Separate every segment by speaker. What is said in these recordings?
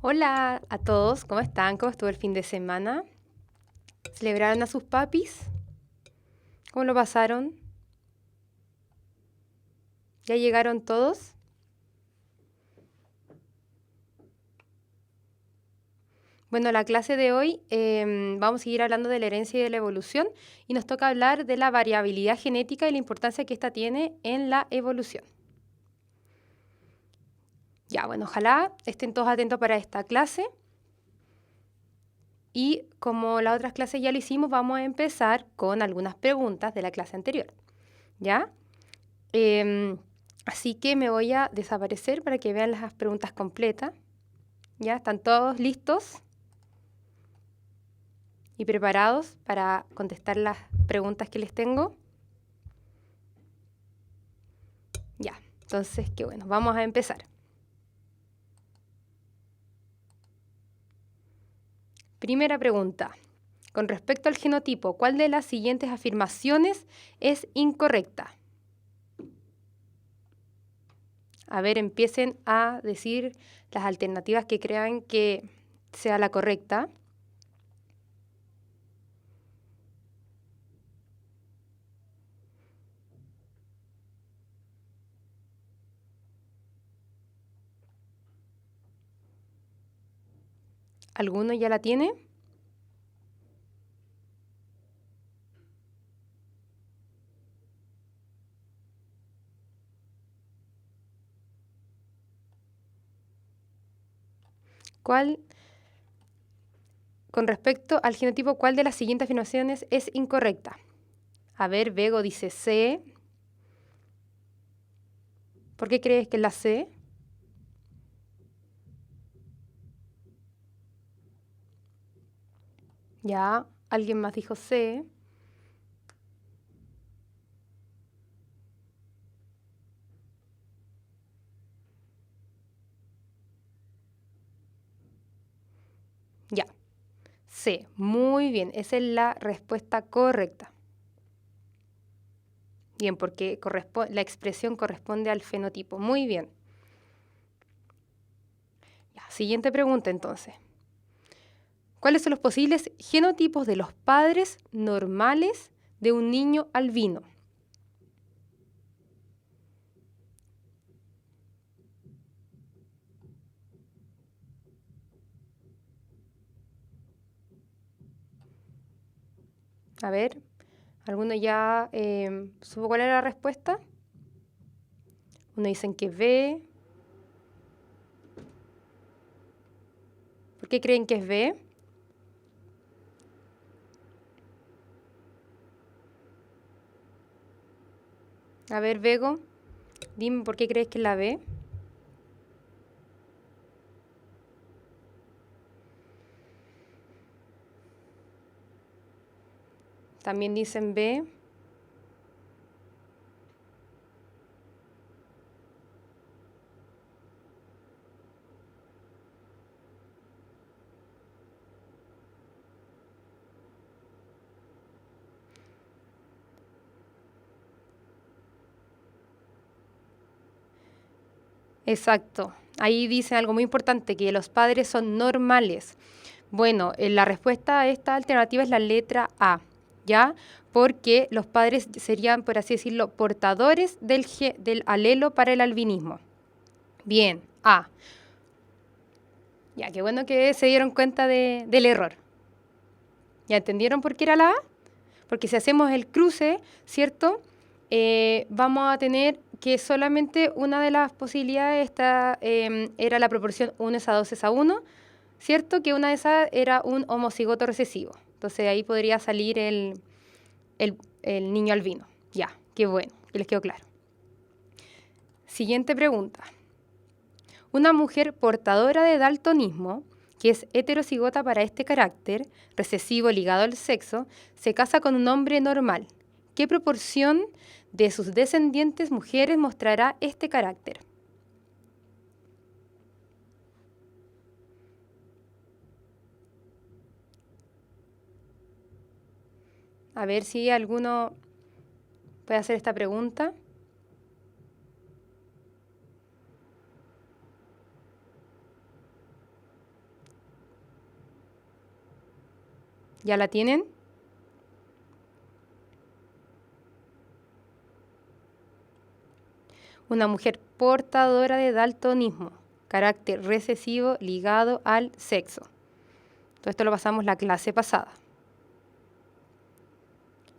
Speaker 1: Hola a todos, ¿cómo están? ¿Cómo estuvo el fin de semana? ¿Celebraron a sus papis? ¿Cómo lo pasaron? ¿Ya llegaron todos? Bueno, la clase de hoy vamos a seguir hablando de la herencia y de la evolución y nos toca hablar de la variabilidad genética y la importancia que ésta tiene en la evolución. Ya, bueno, ojalá estén todos atentos para esta clase. Y como las otras clases ya lo hicimos, vamos a empezar con algunas preguntas de la clase anterior. ¿Ya? Así que me voy a desaparecer para que vean las preguntas completas. ¿Ya? ¿Están todos listos y preparados para contestar las preguntas que les tengo? Ya, entonces, qué bueno, vamos a empezar. Primera pregunta. Con respecto al genotipo, ¿cuál de las siguientes afirmaciones es incorrecta? A ver, empiecen a decir las alternativas que crean que sea la correcta. ¿Alguno ya la tiene? ¿Cuál, con respecto al genotipo, cuál de las siguientes afirmaciones es incorrecta? A ver, Bego dice C. ¿Por qué crees que es la C? Ya, alguien más dijo C. Ya, C. Muy bien, esa es la respuesta correcta. Bien, porque la expresión corresponde al fenotipo. Muy bien. Ya, siguiente pregunta entonces. ¿Cuáles son los posibles genotipos de los padres normales de un niño albino? A ver, ¿alguno ya supo cuál era la respuesta? Uno dicen que B. ¿Por qué creen que es B? A ver, Bego, dime por qué crees que es la B. También dicen B. Exacto. Ahí dicen algo muy importante, que los padres son normales. Bueno, la respuesta a esta alternativa es la letra A, ¿ya? Porque los padres serían, por así decirlo, portadores del alelo para el albinismo. Bien, A. Ya, qué bueno que se dieron cuenta del error. ¿Ya entendieron por qué era la A? Porque si hacemos el cruce, ¿cierto? Vamos a tener que solamente una de las posibilidades era la proporción 1:2:1, ¿cierto? Que una de esas era un homocigoto recesivo. Entonces ahí podría salir el niño albino. Ya, qué bueno, que les quedó claro. Siguiente pregunta. Una mujer portadora de daltonismo, que es heterocigota para este carácter, recesivo ligado al sexo, se casa con un hombre normal. ¿Qué proporción de sus descendientes mujeres mostrará este carácter? A ver si alguno puede hacer esta pregunta. ¿Ya la tienen? Una mujer portadora de daltonismo, carácter recesivo ligado al sexo. Todo esto lo pasamos la clase pasada.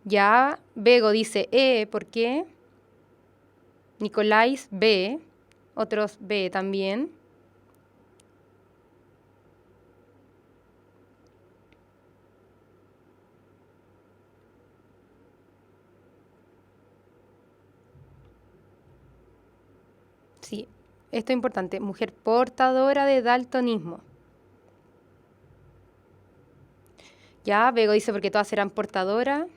Speaker 1: Ya Bego dice ¿por qué? Nicolás B, otros B también. Sí, esto es importante. Mujer portadora de daltonismo. Ya, Bego dice porque todas serán portadoras.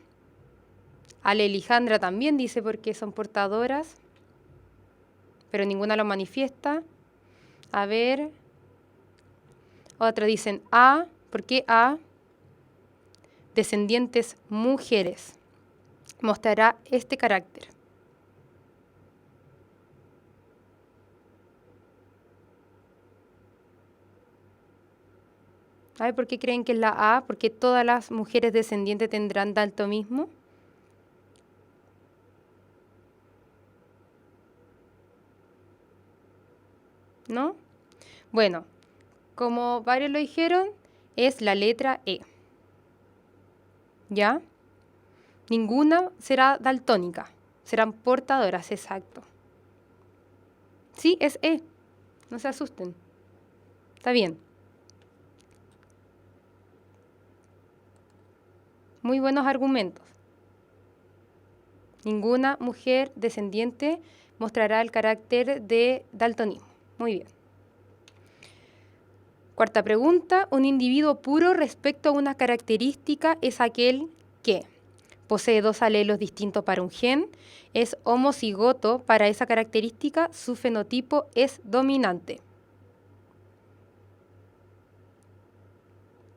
Speaker 1: Ale Alejandra también dice porque son portadoras, pero ninguna lo manifiesta. A ver. Otros dicen A. ¿Por qué A? Descendientes mujeres. Mostrará este carácter. A ver, ¿por qué creen que es la A? ¿Porque todas las mujeres descendientes tendrán daltonismo? ¿No? Bueno, como varios lo dijeron, es la letra E. ¿Ya? Ninguna será daltónica. Serán portadoras, exacto. Sí, es E. No se asusten. Está bien. Muy buenos argumentos. Ninguna mujer descendiente mostrará el carácter de daltonismo. Muy bien. Cuarta pregunta. Un individuo puro respecto a una característica es aquel que posee dos alelos distintos para un gen, es homocigoto para esa característica, su fenotipo es dominante.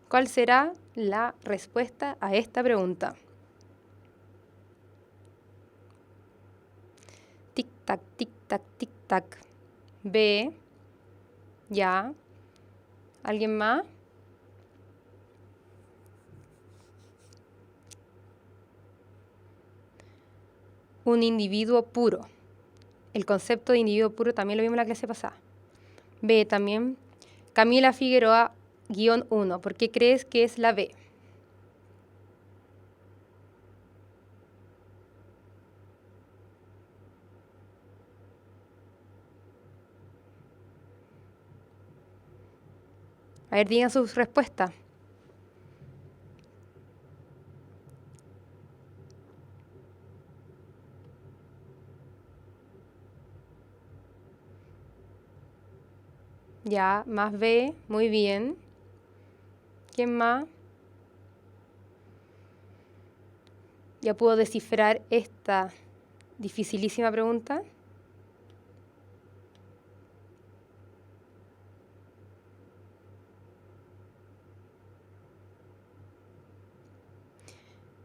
Speaker 1: ¿Cuál será la respuesta a esta pregunta? Tic-tac, tic-tac, tic-tac. B. Ya. ¿Alguien más? Un individuo puro. El concepto de individuo puro también lo vimos en la clase pasada. B también. Camila Figueroa, -1. ¿Por qué crees que es la B? A ver, digan sus respuestas. Ya, más B, muy bien. ¿Quién más? Ya puedo descifrar esta dificilísima pregunta.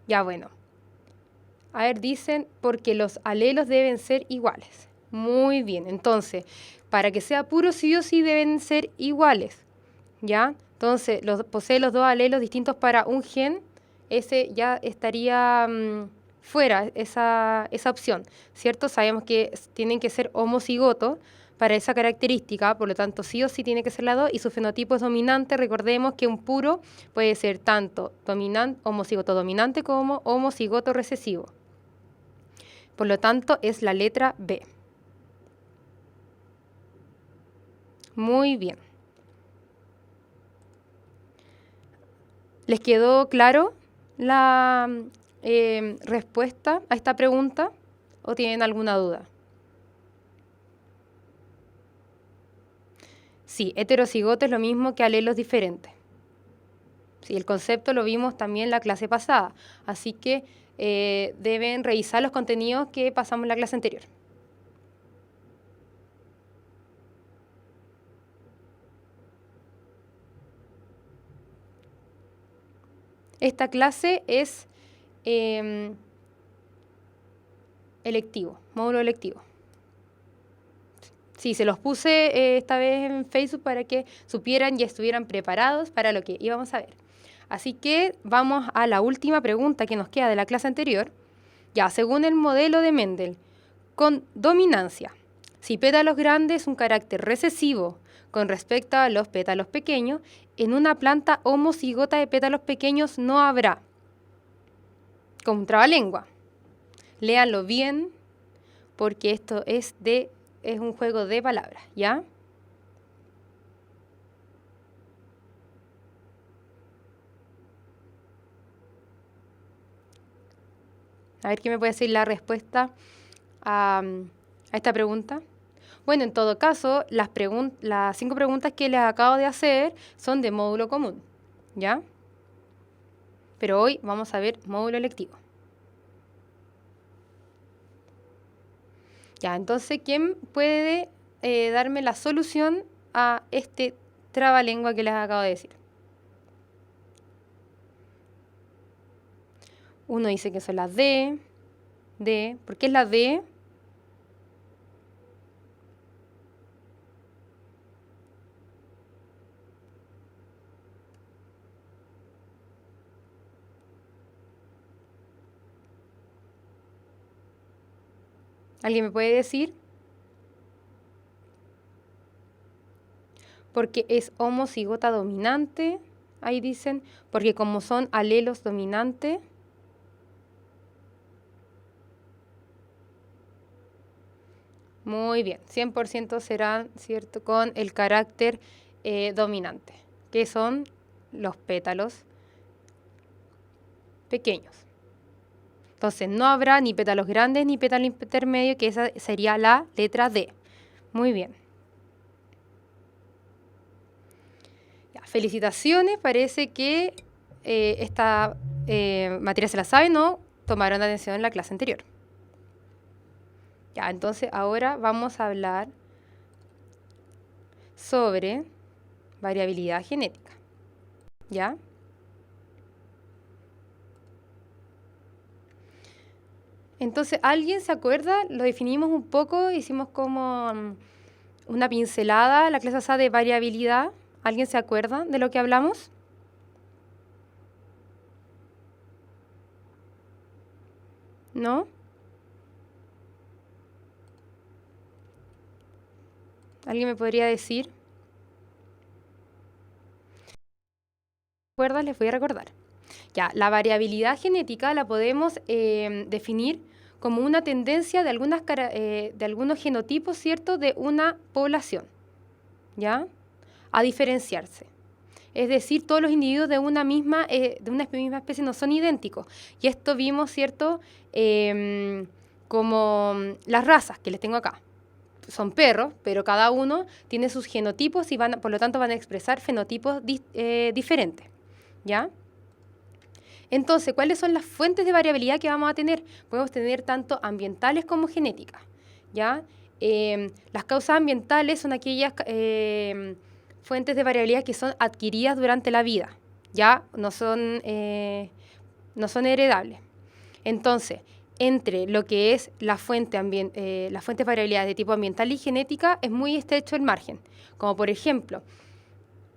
Speaker 1: Ya, bueno. A ver, dicen porque los alelos deben ser iguales. Muy bien, entonces, para que sea puro sí o sí deben ser iguales. ¿Ya? Entonces, posee los dos alelos distintos para un gen, ese ya estaría fuera, esa opción, ¿cierto? Sabemos que tienen que ser homocigotos para esa característica, por lo tanto, sí o sí tiene que ser la 2 y su fenotipo es dominante. Recordemos que un puro puede ser tanto homocigoto dominante como homocigoto recesivo. Por lo tanto, es la letra B. Muy bien. ¿Les quedó claro la respuesta a esta pregunta o tienen alguna duda? Sí, heterocigoto es lo mismo que alelos diferentes. Sí, el concepto lo vimos también en la clase pasada, así que deben revisar los contenidos que pasamos en la clase anterior. Esta clase es electivo, módulo electivo. Sí, se los puse esta vez en Facebook para que supieran y estuvieran preparados para lo que íbamos a ver. Así que vamos a la última pregunta que nos queda de la clase anterior. Ya, según el modelo de Mendel, con dominancia, si pétalos grandes un carácter recesivo con respecto a los pétalos pequeños, en una planta homocigota de pétalos pequeños no habrá. Como un trabalengua. Léanlo bien, porque esto es un juego de palabras, ¿ya? A ver qué me puede decir la respuesta a esta pregunta. Bueno, en todo caso, las 5 preguntas que les acabo de hacer son de módulo común, ¿ya? Pero hoy vamos a ver módulo electivo. Ya, entonces, ¿quién puede darme la solución a este trabalengua que les acabo de decir? Uno dice que son las D. ¿Por qué es la D? ¿Alguien me puede decir? Porque es homocigota dominante, ahí dicen, porque como son alelos dominantes. Muy bien, 100% serán, ¿cierto?, con el carácter dominante, que son los pétalos pequeños. Entonces, no habrá ni pétalos grandes ni pétalo intermedio, que esa sería la letra D. Muy bien. Ya, felicitaciones, parece que esta materia se la saben o tomaron atención en la clase anterior. Ya, entonces ahora vamos a hablar sobre variabilidad genética. ¿Ya? Entonces, ¿alguien se acuerda? Lo definimos un poco, hicimos como una pincelada, la clase pasada de variabilidad. ¿Alguien se acuerda de lo que hablamos? ¿No? ¿Alguien me podría decir? ¿Recuerdas? Les voy a recordar. Ya, la variabilidad genética la podemos definir como una tendencia de algunos genotipos, ¿cierto?, de una población, ¿ya?, a diferenciarse. Es decir, todos los individuos de una misma especie no son idénticos. Y esto vimos, ¿cierto?, como las razas que les tengo acá. Son perros, pero cada uno tiene sus genotipos y por lo tanto van a expresar fenotipos diferentes, ¿ya? Entonces, ¿cuáles son las fuentes de variabilidad que vamos a tener? Podemos tener tanto ambientales como genéticas, ¿ya? Las causas ambientales son aquellas fuentes de variabilidad que son adquiridas durante la vida, ¿ya? No son heredables. Entonces, entre lo que es las fuentes de variabilidad de tipo ambiental y genética es muy estrecho el margen, como por ejemplo,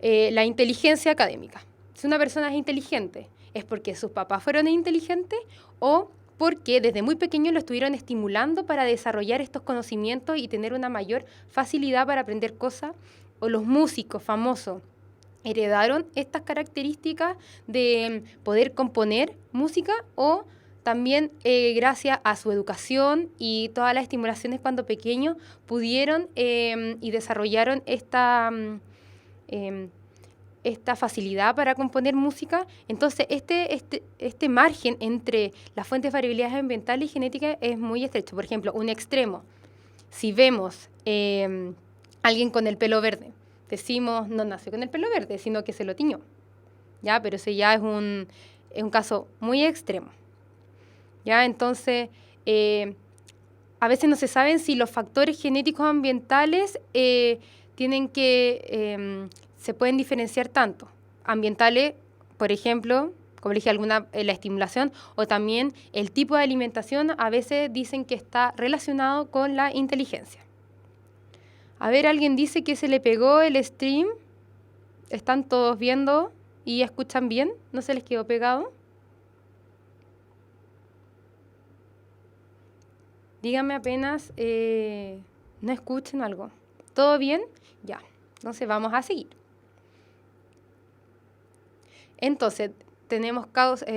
Speaker 1: la inteligencia académica. Si una persona es inteligente, ¿es porque sus papás fueron inteligentes o porque desde muy pequeño lo estuvieron estimulando para desarrollar estos conocimientos y tener una mayor facilidad para aprender cosas? ¿O los músicos famosos heredaron estas características de poder componer música? ¿O también gracias a su educación y todas las estimulaciones cuando pequeños pudieron y desarrollaron esta facilidad para componer música? Entonces, este margen entre las fuentes de variabilidad ambientales y genéticas es muy estrecho. Por ejemplo, un extremo. Si vemos alguien con el pelo verde, decimos, no nació con el pelo verde, sino que se lo tiñó, ¿ya? Pero ese ya es un caso muy extremo, ¿ya? Entonces, a veces no se saben si los factores genéticos ambientales se pueden diferenciar tanto. Ambientales, por ejemplo, como le dije, la estimulación, o también el tipo de alimentación, a veces dicen que está relacionado con la inteligencia. A ver, alguien dice que se le pegó el stream. ¿Están todos viendo? y escuchan bien? ¿No se les quedó pegado? Díganme apenas no escuchen algo. ¿Todo bien? Ya. Entonces vamos a seguir. Entonces, tenemos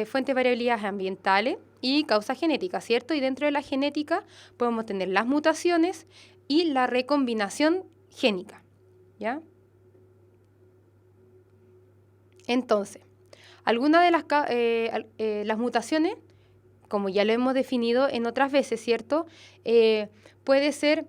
Speaker 1: fuentes de variabilidades ambientales y causas genéticas, ¿cierto? Y dentro de la genética podemos tener las mutaciones y la recombinación génica, ¿ya? Entonces, algunas de las mutaciones, como ya lo hemos definido en otras veces, ¿cierto? Puede ser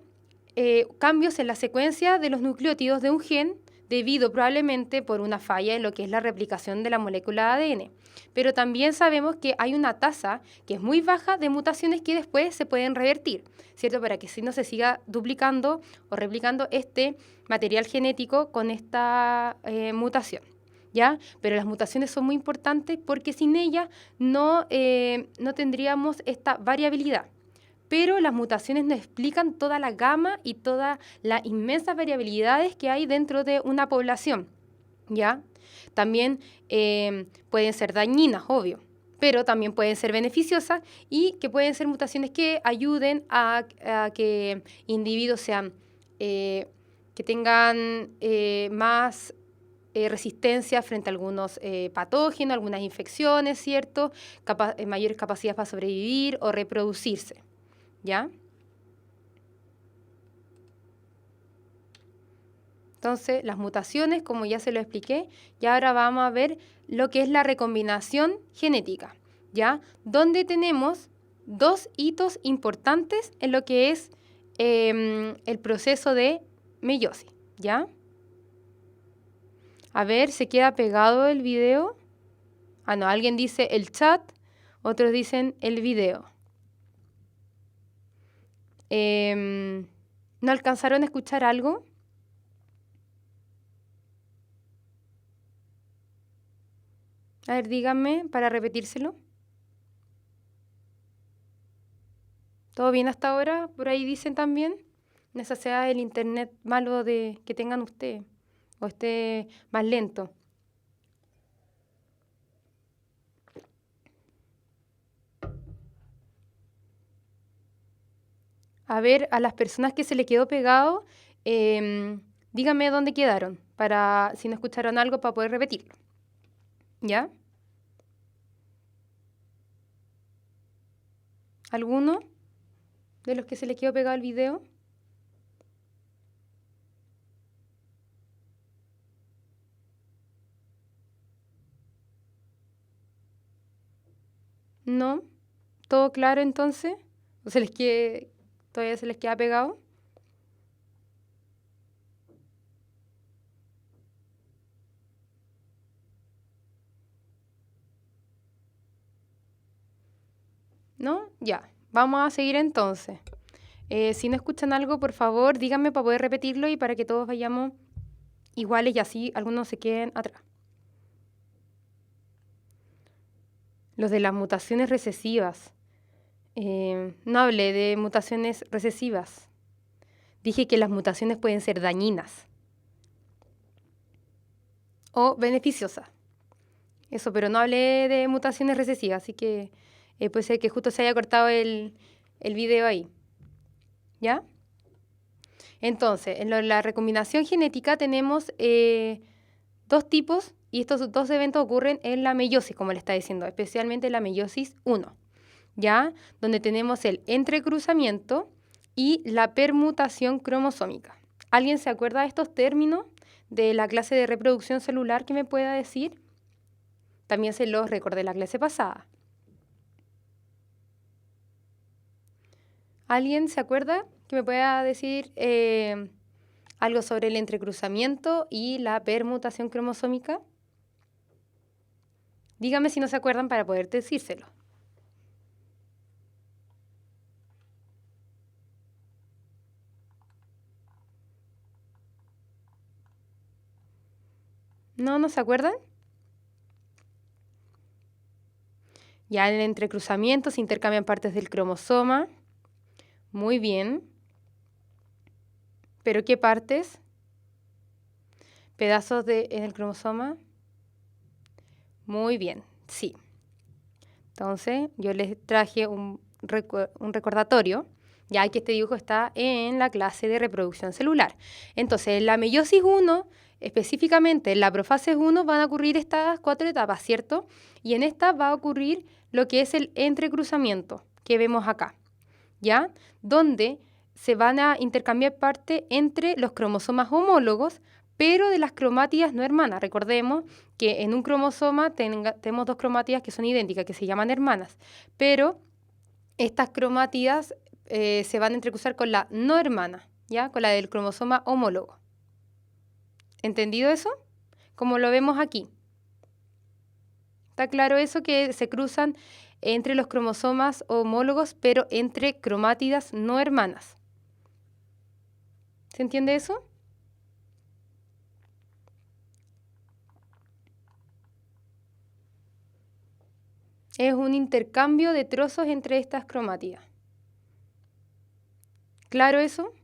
Speaker 1: cambios en la secuencia de los nucleótidos de un gen debido probablemente por una falla en lo que es la replicación de la molécula de ADN. Pero también sabemos que hay una tasa que es muy baja de mutaciones que después se pueden revertir, ¿cierto? Para que si no se siga duplicando o replicando este material genético con esta mutación, ¿ya? Pero las mutaciones son muy importantes porque sin ellas no tendríamos esta variabilidad. Pero las mutaciones nos explican toda la gama y todas las inmensas variabilidades que hay dentro de una población, ¿ya? También pueden ser dañinas, obvio, pero también pueden ser beneficiosas y que pueden ser mutaciones que ayuden a que individuos sean, que tengan más resistencia frente a algunos patógenos, algunas infecciones, ¿cierto? Mayores capacidades para sobrevivir o reproducirse, ¿ya? Entonces, las mutaciones, como ya se lo expliqué, y ahora vamos a ver lo que es la recombinación genética, ¿ya? Donde tenemos dos hitos importantes en lo que es el proceso de meiosis, ¿ya? A ver, ¿se queda pegado el video? Ah, no, alguien dice el chat, otros dicen el video. ¿No alcanzaron a escuchar algo? A ver, díganme para repetírselo. ¿Todo bien hasta ahora? Por ahí dicen también. No sé si sea el internet malo que tengan ustedes o esté más lento. A ver, a las personas que se le quedó pegado, díganme dónde quedaron, para si no escucharon algo, para poder repetirlo. ¿Ya? ¿Alguno de los que se les quedó pegado el video? ¿No? ¿Todo claro entonces? ¿O todavía se les queda pegado? ¿No? Ya. Vamos a seguir entonces. Si no escuchan algo, por favor, díganme para poder repetirlo y para que todos vayamos iguales y así algunos se queden atrás. Los de las mutaciones recesivas. No hablé de mutaciones recesivas. Dije que las mutaciones pueden ser dañinas o beneficiosas. Eso, pero no hablé de mutaciones recesivas, así que puede ser que justo se haya cortado el video ahí. ¿Ya? Entonces, en la recombinación genética tenemos dos tipos y estos dos eventos ocurren en la meiosis, como le está diciendo, especialmente en la meiosis 1, ¿ya? Donde tenemos el entrecruzamiento y la permutación cromosómica. ¿Alguien se acuerda de estos términos de la clase de reproducción celular que me pueda decir? También se los recordé la clase pasada. ¿Alguien se acuerda que me pueda decir algo sobre el entrecruzamiento y la permutación cromosómica? Dígame si no se acuerdan para poder decírselo. ¿No se acuerdan? Ya en el entrecruzamiento se intercambian partes del cromosoma. Muy bien. ¿Pero qué partes? ¿Pedazos en el cromosoma? Muy bien, sí. Entonces, yo les traje un recordatorio, ya que este dibujo está en la clase de reproducción celular. Entonces, en la meiosis 1, específicamente en la profase 1, van a ocurrir estas 4 etapas, ¿cierto? Y en esta va a ocurrir lo que es el entrecruzamiento, que vemos acá, ¿ya? Donde se van a intercambiar parte entre los cromosomas homólogos, pero de las cromátidas no hermanas. Recordemos que en un cromosoma tenemos 2 cromátidas que son idénticas, que se llaman hermanas, pero estas cromátidas se van a entrecruzar con la no hermana, ¿ya? Con la del cromosoma homólogo. ¿Entendido eso? Como lo vemos aquí. ¿Está claro eso? Que se cruzan entre los cromosomas homólogos, pero entre cromátidas no hermanas. ¿Se entiende eso? Es un intercambio de trozos entre estas cromátidas. ¿Claro eso?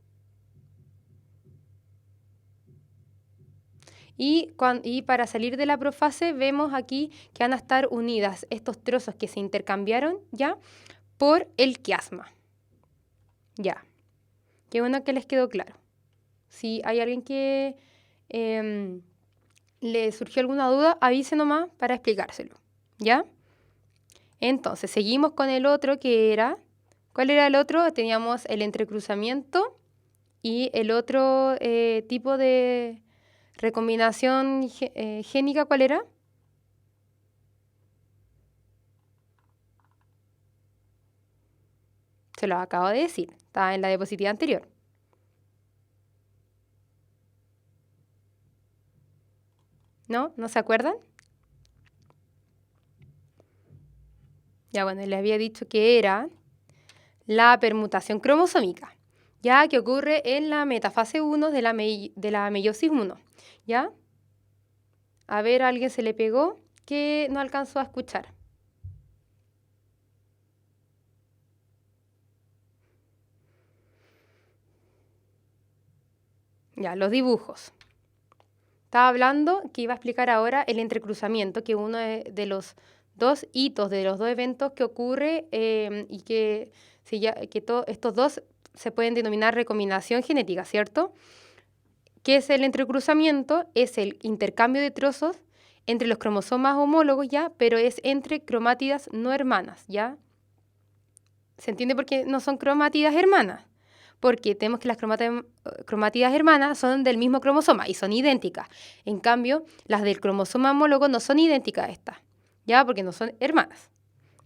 Speaker 1: Y para salir de la profase vemos aquí que van a estar unidas estos trozos que se intercambiaron ya por el quiasma. Ya. Qué bueno que les quedó claro. Si hay alguien que le surgió alguna duda, avise nomás para explicárselo. ¿Ya? Entonces, seguimos con el otro que era... ¿Cuál era el otro? Teníamos el entrecruzamiento y el otro tipo de recombinación génica, ¿cuál era? Se lo acabo de decir, estaba en la diapositiva anterior. ¿No? ¿No se acuerdan? Ya bueno, les había dicho que era la permutación cromosómica, ya que ocurre en la metafase 1 de la meiosis 1, ¿ya? A ver, a alguien se le pegó que no alcanzó a escuchar. Ya, los dibujos. Estaba hablando que iba a explicar ahora el entrecruzamiento, que uno de los 2 hitos, de los 2 eventos que ocurre y que estos 2 se pueden denominar recombinación genética, ¿cierto? ¿Qué es el entrecruzamiento? Es el intercambio de trozos entre los cromosomas homólogos, ¿ya? Pero es entre cromátidas no hermanas, ¿ya? ¿Se entiende por qué no son cromátidas hermanas? Porque tenemos que las cromátidas hermanas son del mismo cromosoma y son idénticas. En cambio, las del cromosoma homólogo no son idénticas a estas, ¿ya? Porque no son hermanas.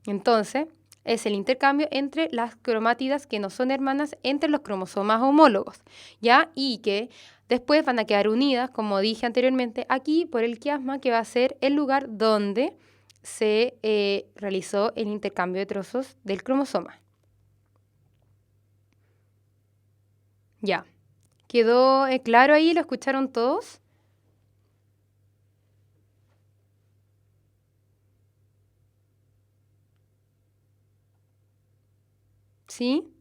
Speaker 1: Entonces, es el intercambio entre las cromátidas que no son hermanas entre los cromosomas homólogos, ¿ya? Y que después van a quedar unidas, como dije anteriormente, aquí por el quiasma, que va a ser el lugar donde se realizó el intercambio de trozos del cromosoma. Ya. ¿Quedó claro ahí? ¿Lo escucharon todos? ¿Sí?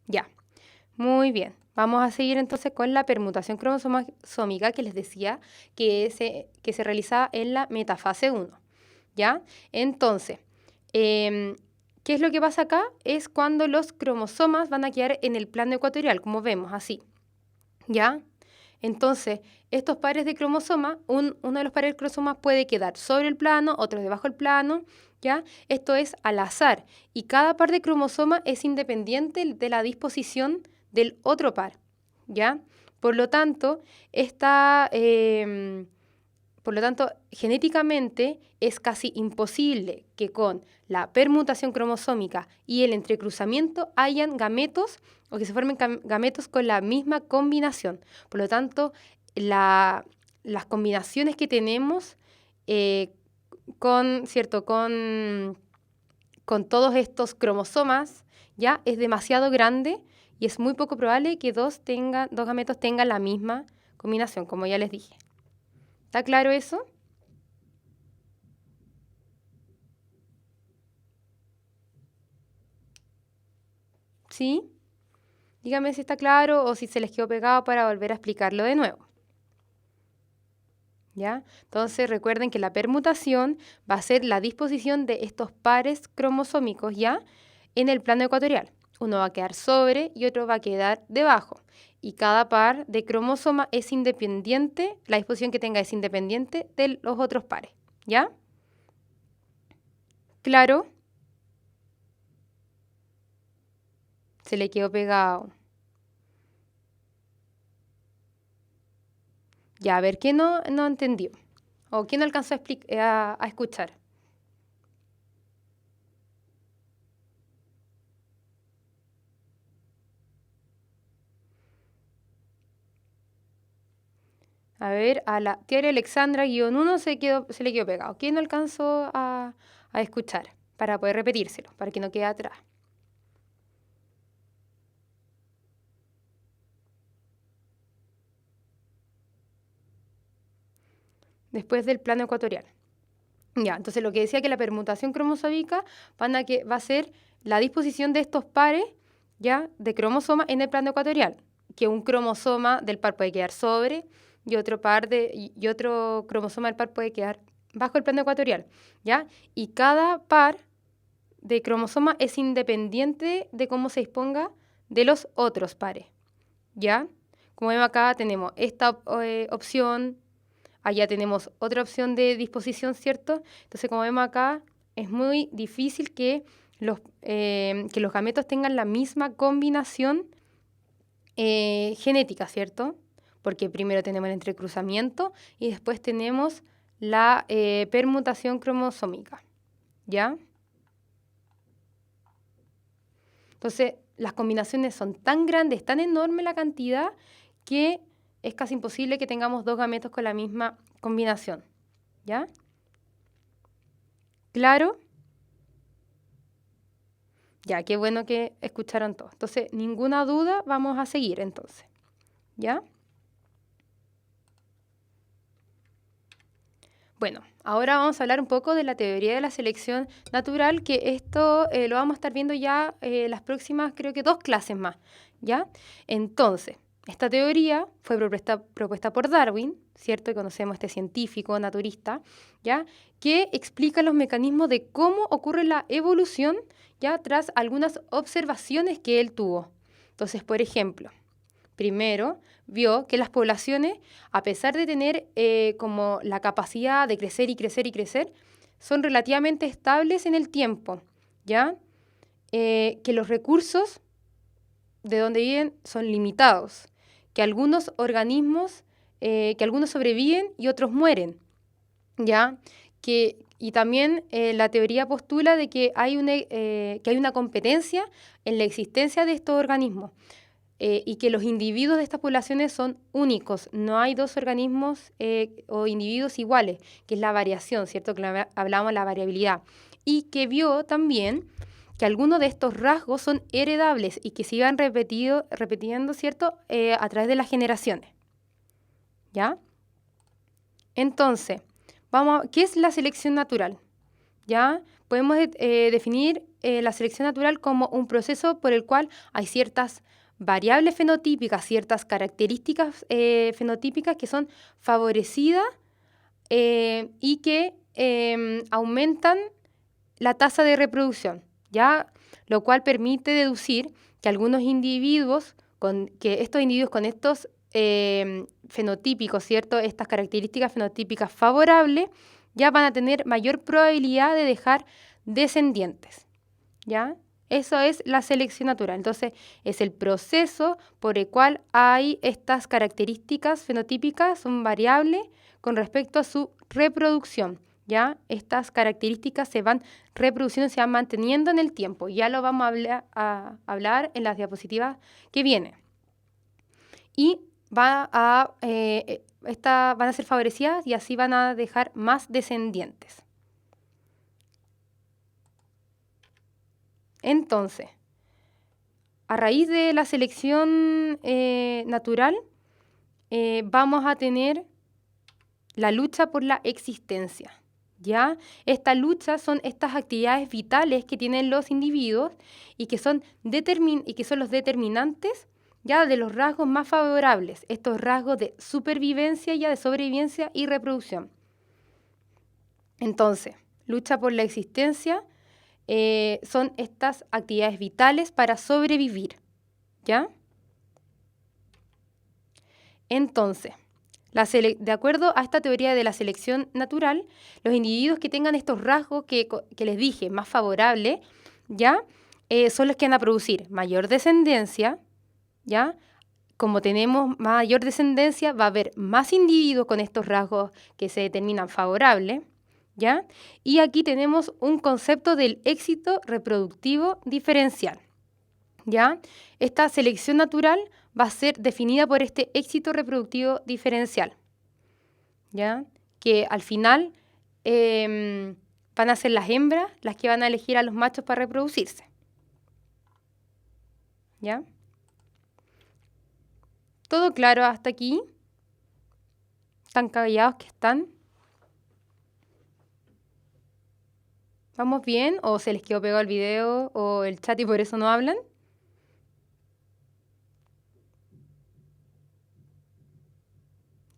Speaker 1: Ya. Muy bien. Vamos a seguir entonces con la permutación cromosómica que les decía que se realiza en la metafase 1. ¿Ya? Entonces, ¿qué es lo que pasa acá? Es cuando los cromosomas van a quedar en el plano ecuatorial, como vemos, así. ¿Ya? Entonces, estos pares de cromosomas, uno de los pares de cromosomas puede quedar sobre el plano, otro debajo del plano, ¿ya? Esto es al azar y cada par de cromosomas es independiente de la disposición del otro par, ¿ya? Por lo tanto, genéticamente es casi imposible que con la permutación cromosómica y el entrecruzamiento hayan gametos o que se formen gametos con la misma combinación. Por lo tanto, las combinaciones que tenemos ¿cierto? Con todos estos cromosomas ya es demasiado grande y es muy poco probable que dos gametos tengan la misma combinación, como ya les dije. ¿Está claro eso? ¿Sí? Díganme si está claro o si se les quedó pegado para volver a explicarlo de nuevo. ¿Ya? Entonces recuerden que la permutación va a ser la disposición de estos pares cromosómicos, ¿ya? En el plano ecuatorial. Uno va a quedar sobre y otro va a quedar debajo. Y cada par de cromosoma es independiente, la disposición que tenga es independiente de los otros pares, ¿ya? ¿Claro? Se le quedó pegado. Ya, a ver, ¿qué no entendió? ¿O quién no alcanzó a escuchar? A ver, a la Tiara Alexandra -1 se le quedó pegado. ¿Quién no alcanzó a escuchar? Para poder repetírselo, para que no quede atrás. Después del plano ecuatorial. Ya, entonces lo que decía que la permutación cromosómica va a ser la disposición de estos pares, ya, de cromosomas en el plano ecuatorial, que un cromosoma del par puede quedar sobre y otro cromosoma del par puede quedar bajo el plano ecuatorial, ¿ya? Y cada par de cromosomas es independiente de cómo se disponga de los otros pares, ¿ya? Como vemos acá tenemos esta opción. Allá tenemos otra opción de disposición, ¿cierto? Entonces, como vemos acá, es muy difícil que los gametos tengan la misma combinación genética, ¿cierto? Porque primero tenemos el entrecruzamiento y después tenemos la permutación cromosómica, ¿ya? Entonces, las combinaciones son tan grandes, tan enorme la cantidad, que es casi imposible que tengamos dos gametos con la misma combinación, ¿ya? ¿Claro? Ya, qué bueno que escucharon todo. Entonces, ninguna duda, vamos a seguir entonces, ¿ya? Bueno, ahora vamos a hablar un poco de la teoría de la selección natural, que esto lo vamos a estar viendo ya las próximas, creo que 2 clases más, ¿ya? Entonces, esta teoría fue propuesta por Darwin, ¿cierto? Y conocemos a este científico naturista, ¿ya? Que explica los mecanismos de cómo ocurre la evolución, ¿ya? Tras algunas observaciones que él tuvo. Entonces, por ejemplo, primero, vio que las poblaciones, a pesar de tener como la capacidad de crecer y crecer y crecer, son relativamente estables en el tiempo, ¿ya? Que los recursos de donde viven son limitados, que algunos organismos, que algunos sobreviven y otros mueren, ¿ya? Y también la teoría postula de que hay una competencia en la existencia de estos organismos. Y que los individuos de estas poblaciones son únicos, no hay dos organismos o individuos iguales, que es la variación, ¿cierto? Que hablábamos de la variabilidad. Y que vio también que algunos de estos rasgos son heredables y que se iban repitiendo, ¿cierto? A través de las generaciones, ¿ya? Entonces, ¿qué es la selección natural? ¿Ya? Podemos definir la selección natural como un proceso por el cual hay ciertas variables fenotípicas, ciertas características fenotípicas que son favorecidas y que aumentan la tasa de reproducción, ¿ya? Lo cual permite deducir que estos individuos con estos fenotípicos, ¿cierto? Estas características fenotípicas favorables ya van a tener mayor probabilidad de dejar descendientes, ¿ya? Eso es la selección natural. Entonces, es el proceso por el cual hay estas características fenotípicas, son variables con respecto a su reproducción, ¿ya? Estas características se van reproduciendo, se van manteniendo en el tiempo. Ya lo vamos a hablar en las diapositivas que vienen. Y van a ser favorecidas y así van a dejar más descendientes. Entonces, a raíz de la selección natural, vamos a tener la lucha por la existencia, ¿ya? Esta lucha son estas actividades vitales que tienen los individuos y que son los determinantes ya de los rasgos más favorables, estos rasgos de supervivencia, ya de sobrevivencia y reproducción. Entonces, lucha por la existencia son estas actividades vitales para sobrevivir, ¿ya? Entonces, de acuerdo a esta teoría de la selección natural, los individuos que tengan estos rasgos que les dije, más favorables, ¿ya? Son los que van a producir mayor descendencia, ¿ya? Como tenemos mayor descendencia, va a haber más individuos con estos rasgos que se determinan favorables, ¿ya? Y aquí tenemos un concepto del éxito reproductivo diferencial, ¿ya? Esta selección natural va a ser definida por este éxito reproductivo diferencial, ¿ya? Que al final van a ser las hembras las que van a elegir a los machos para reproducirse, ¿ya? ¿Todo claro hasta aquí? ¿Tan callados que están? ¿Vamos bien? ¿O se les quedó pegado el video o el chat y por eso no hablan?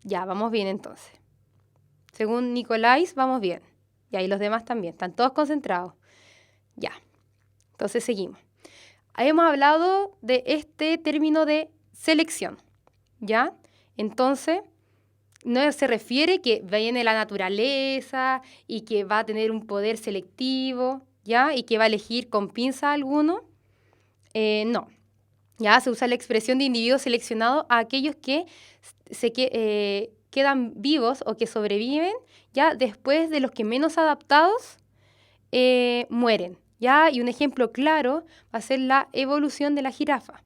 Speaker 1: Ya, vamos bien entonces. Según Nicolás, vamos bien. Y ahí los demás también. Están todos concentrados. Ya. Entonces seguimos. Hemos hablado de este término de selección. ¿Ya? Entonces, no se refiere que viene la naturaleza y que va a tener un poder selectivo, ¿ya? Y que va a elegir con pinza alguno. No. Ya se usa la expresión de individuos seleccionados a aquellos que quedan vivos o que sobreviven ya después de los que menos adaptados mueren. ¿Ya? Y un ejemplo claro va a ser la evolución de la jirafa.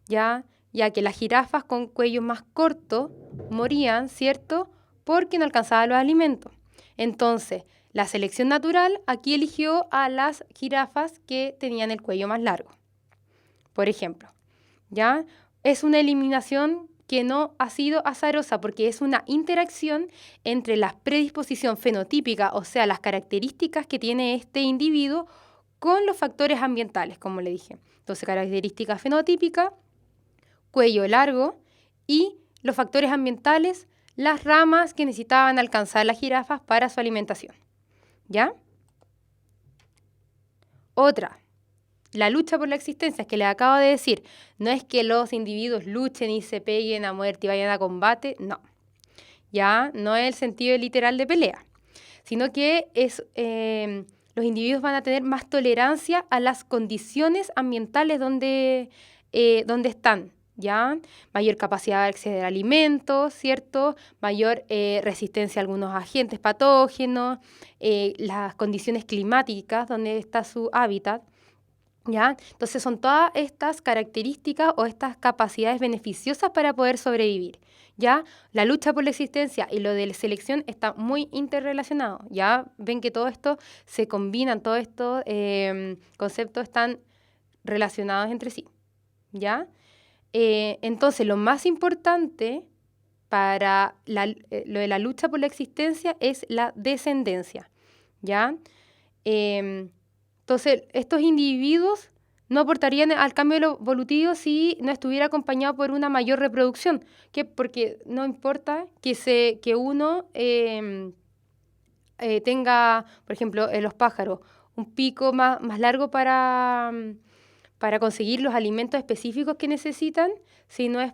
Speaker 1: Ya que las jirafas con cuello más corto morían, ¿cierto? Porque no alcanzaban los alimentos. Entonces, la selección natural aquí eligió a las jirafas que tenían el cuello más largo. Por ejemplo, ¿ya? Es una eliminación que no ha sido azarosa porque es una interacción entre la predisposición fenotípica, o sea, las características que tiene este individuo, con los factores ambientales, como le dije. Entonces, característica fenotípica, cuello largo, y los factores ambientales, las ramas que necesitaban alcanzar las jirafas para su alimentación. ¿Ya? Otra, la lucha por la existencia, es que les acabo de decir, no es que los individuos luchen y se peguen a muerte y vayan a combate, no. Ya no es el sentido literal de pelea, sino que los individuos van a tener más tolerancia a las condiciones ambientales donde están, ¿ya? Mayor capacidad de acceder a alimentos, ¿cierto? Mayor resistencia a algunos agentes patógenos, las condiciones climáticas donde está su hábitat, ¿ya? Entonces son todas estas características o estas capacidades beneficiosas para poder sobrevivir, ¿ya? La lucha por la existencia y lo de la selección está muy interrelacionado, ¿ya? Ven que todo esto se combinan, todos estos conceptos están relacionados entre sí, ¿ya? Entonces, lo más importante para lo de la lucha por la existencia es la descendencia, ¿ya? Entonces, estos individuos no aportarían al cambio evolutivo si no estuviera acompañado por una mayor reproducción, porque no importa que uno tenga, por ejemplo, los pájaros, un pico más largo para conseguir los alimentos específicos que necesitan, si es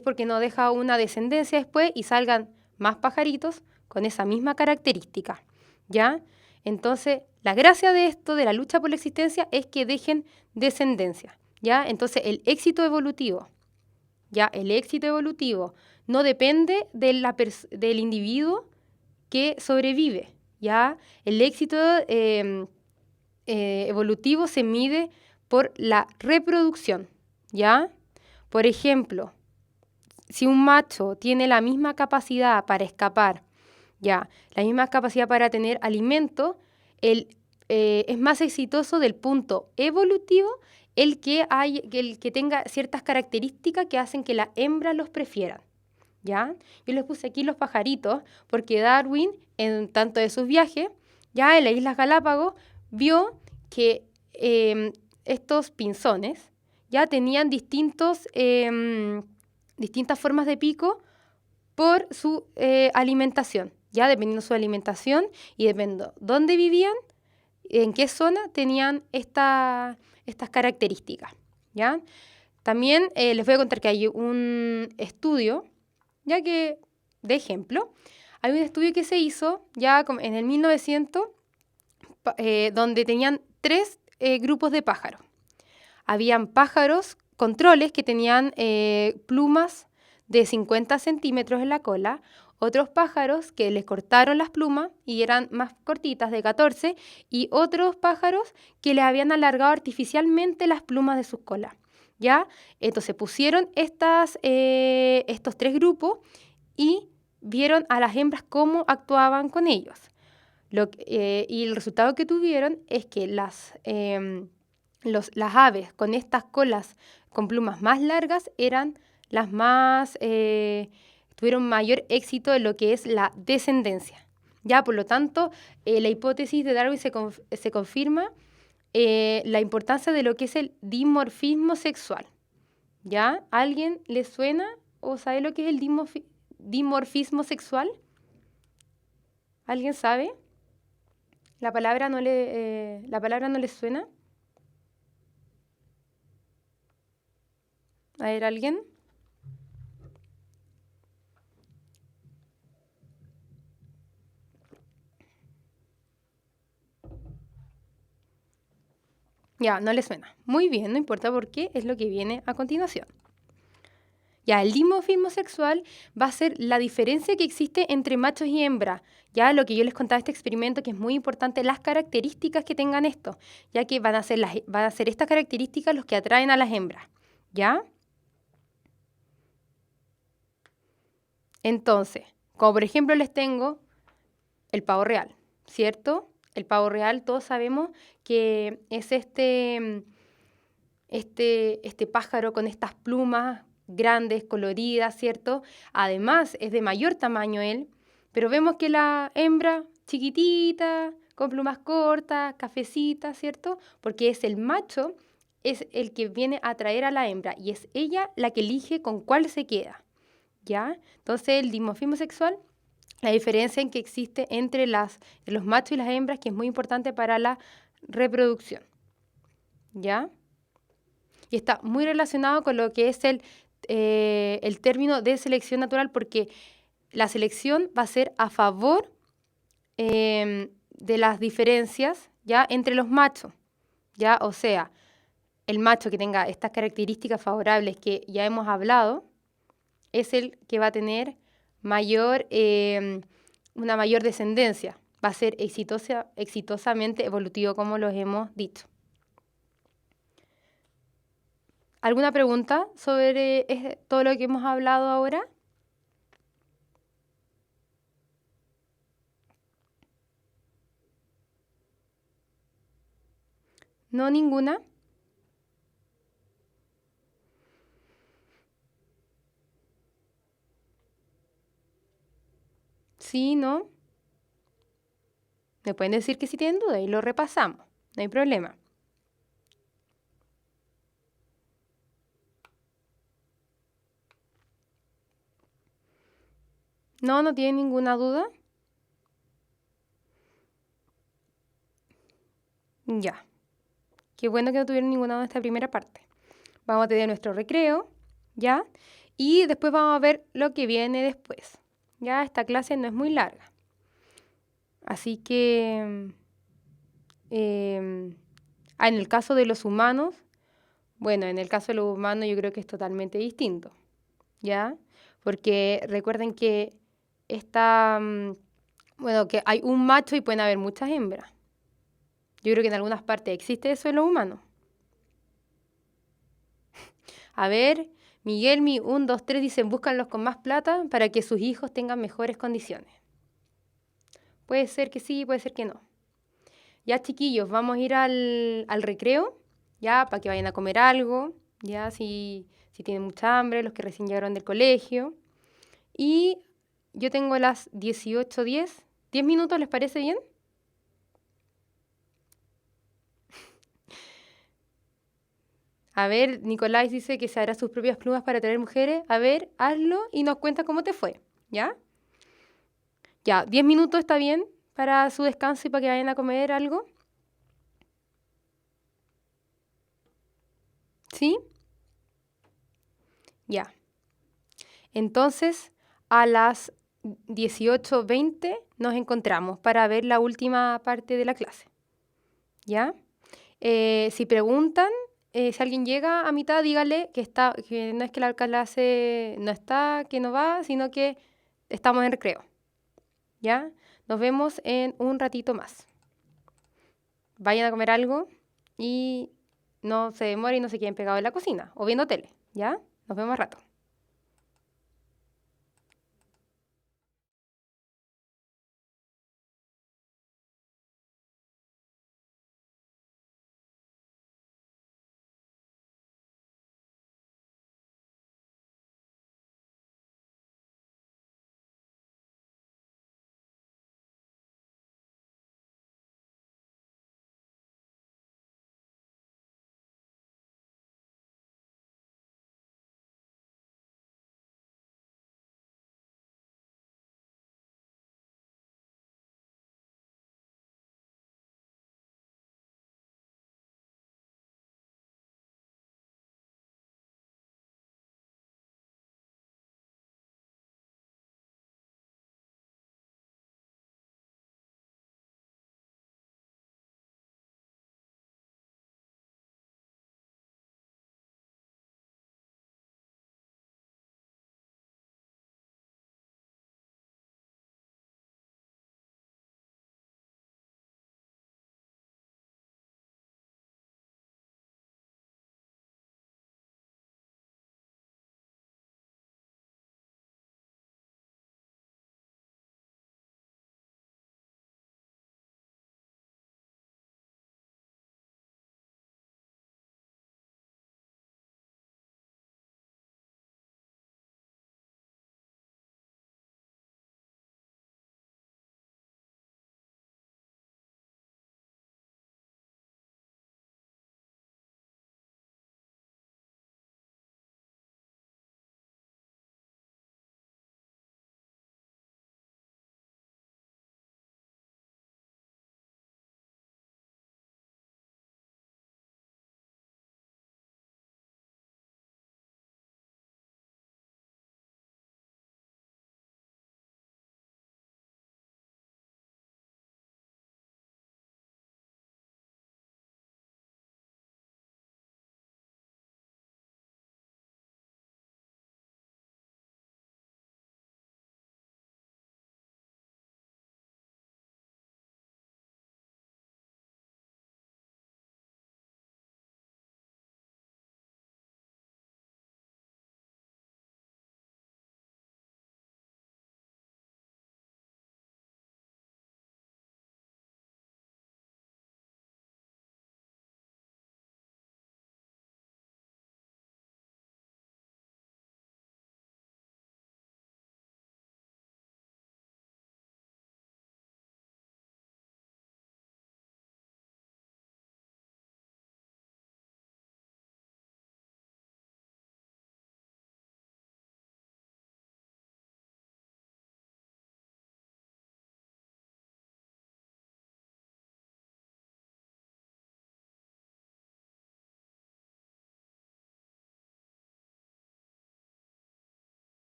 Speaker 1: porque no deja una descendencia después y salgan más pajaritos con esa misma característica, ¿ya? Entonces, la gracia de esto, de la lucha por la existencia, es que dejen descendencia, ¿ya? Entonces, el éxito evolutivo no depende del individuo que sobrevive, ¿ya? El éxito evolutivo se mide por la reproducción, ¿ya? Por ejemplo, si un macho tiene la misma capacidad para escapar, ya, la misma capacidad para tener alimento, es más exitoso del punto evolutivo el que tenga ciertas características que hacen que la hembra los prefieran, ¿ya? Yo les puse aquí los pajaritos porque Darwin, en tanto de sus viajes, ya en las Islas Galápagos, vio que estos pinzones, ya tenían distintas formas de pico por su alimentación. Ya dependiendo de su alimentación y dependiendo dónde vivían, en qué zona tenían estas características. ¿Ya? También les voy a contar que hay un estudio, ya que, de ejemplo, hay un estudio que se hizo ya en el 1900, donde tenían 3 grupos de pájaros. Habían pájaros controles que tenían plumas de 50 centímetros en la cola, otros pájaros que les cortaron las plumas y eran más cortitas, de 14, y otros pájaros que les habían alargado artificialmente las plumas de sus colas. ¿Ya? Entonces pusieron estos 3 grupos y vieron a las hembras cómo actuaban con ellos. Y el resultado que tuvieron es que las aves con estas colas con plumas más largas eran las más, tuvieron mayor éxito en lo que es la descendencia. Ya, por lo tanto, la hipótesis de Darwin se confirma la importancia de lo que es el dimorfismo sexual. ¿Ya? ¿Alguien le suena o sabe lo que es el dimorfismo sexual? ¿Alguien sabe? ¿La palabra no le suena? A ver, ¿alguien? Ya, no le suena. Muy bien, no importa por qué, es lo que viene a continuación. Ya, el dimorfismo sexual va a ser la diferencia que existe entre machos y hembras. Ya, lo que yo les contaba de este experimento, que es muy importante, las características que tengan esto, ya que van a ser estas características los que atraen a las hembras. ¿Ya? Entonces, como por ejemplo les tengo el pavo real, ¿cierto? El pavo real, todos sabemos que es este pájaro con estas plumas grandes, coloridas, ¿cierto? Además, es de mayor tamaño él, pero vemos que la hembra chiquitita, con plumas cortas, cafecita, ¿cierto? Porque es el macho, es el que viene a atraer a la hembra y es ella la que elige con cuál se queda, ¿ya? Entonces, el dimorfismo sexual, la diferencia en que existe entre los machos y las hembras, que es muy importante para la reproducción, ¿ya? Y está muy relacionado con lo que es el término de selección natural, porque la selección va a ser a favor de las diferencias, ¿ya? Entre los machos, ¿ya? O sea, el macho que tenga estas características favorables que ya hemos hablado es el que va a tener una mayor descendencia, va a ser exitosamente evolutivo, como los hemos dicho. ¿Alguna pregunta sobre todo lo que hemos hablado ahora? ¿No, ninguna? ¿Sí, no? Me pueden decir que si tienen duda y lo repasamos, no hay problema. ¿No, no tienen ninguna duda? Ya. Qué bueno que no tuvieron ninguna duda en esta primera parte. Vamos a tener nuestro recreo, ¿ya? Y después vamos a ver lo que viene después. Ya, esta clase no es muy larga. Así que, en el caso de los humanos, bueno, en el caso de los humanos yo creo que es totalmente distinto, ¿ya? Porque recuerden que que hay un macho y pueden haber muchas hembras. Yo creo que en algunas partes existe eso en los humanos. A ver, Miguel, 1, 2, 3 dicen, búscanlos con más plata para que sus hijos tengan mejores condiciones. Puede ser que sí, puede ser que no. Ya, chiquillos, vamos a ir al recreo, ya, para que vayan a comer algo, ya, si tienen mucha hambre, los que recién llegaron del colegio. Y yo tengo las 18:10. ¿10 minutos les parece bien? A ver, Nicolás dice que se hará sus propias plumas para atraer mujeres. A ver, hazlo y nos cuenta cómo te fue, ¿ya? Ya, 10 minutos está bien para su descanso y para que vayan a comer algo. ¿Sí? Ya. Entonces, a las 18:20 nos encontramos para ver la última parte de la clase. ¿Ya? Si preguntan, si alguien llega a mitad, dígale que no es que la clase no está, que no va, sino que estamos en recreo. ¿Ya? Nos vemos en un ratito más. Vayan a comer algo y no se demoren y no se queden pegados en la cocina o viendo tele. ¿Ya? Nos vemos al rato.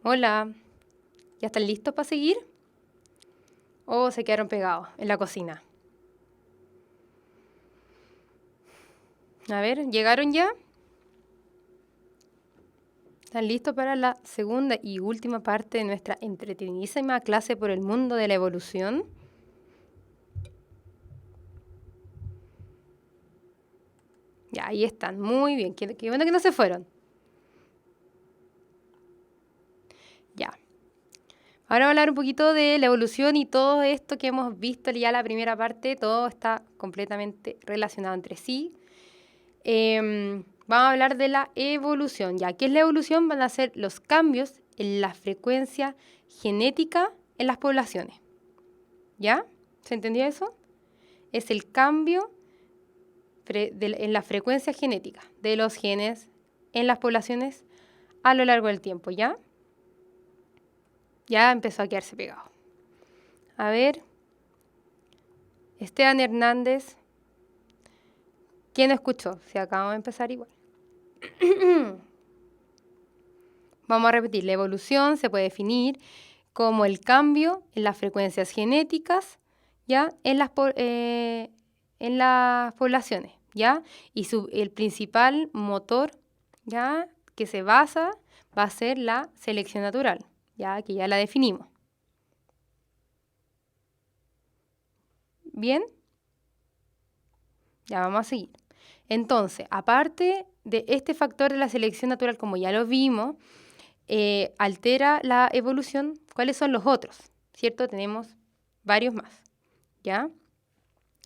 Speaker 1: Hola, ¿ya están listos para seguir? ¿O se quedaron pegados en la cocina? A ver, ¿llegaron ya? ¿Están listos para la segunda y última parte de nuestra entretenidísima clase por el mundo de la evolución? Ya, ahí están, muy bien, qué bueno que no se fueron. Ya. Ahora vamos a hablar un poquito de la evolución y todo esto que hemos visto ya la primera parte, todo está completamente relacionado entre sí. Vamos a hablar de la evolución. Ya, ¿qué es la evolución? Van a ser los cambios en la frecuencia genética en las poblaciones. ¿Ya? ¿Se entendió eso? Es el cambio en la frecuencia genética de los genes en las poblaciones a lo largo del tiempo, ¿ya? Ya empezó a quedarse pegado. A ver, Esteban Hernández, ¿quién escuchó? Si acabamos de empezar igual. Vamos a repetir, la evolución se puede definir como el cambio en las frecuencias genéticas, ¿ya? En las poblaciones, ¿ya? Y el principal motor, ¿ya? Que se basa va a ser la selección natural, ¿ya? Que ya la definimos. ¿Bien? Ya vamos a seguir. Entonces, aparte de este factor de la selección natural, como ya lo vimos, altera la evolución. ¿Cuáles son los otros? ¿Cierto? Tenemos varios más, ¿ya?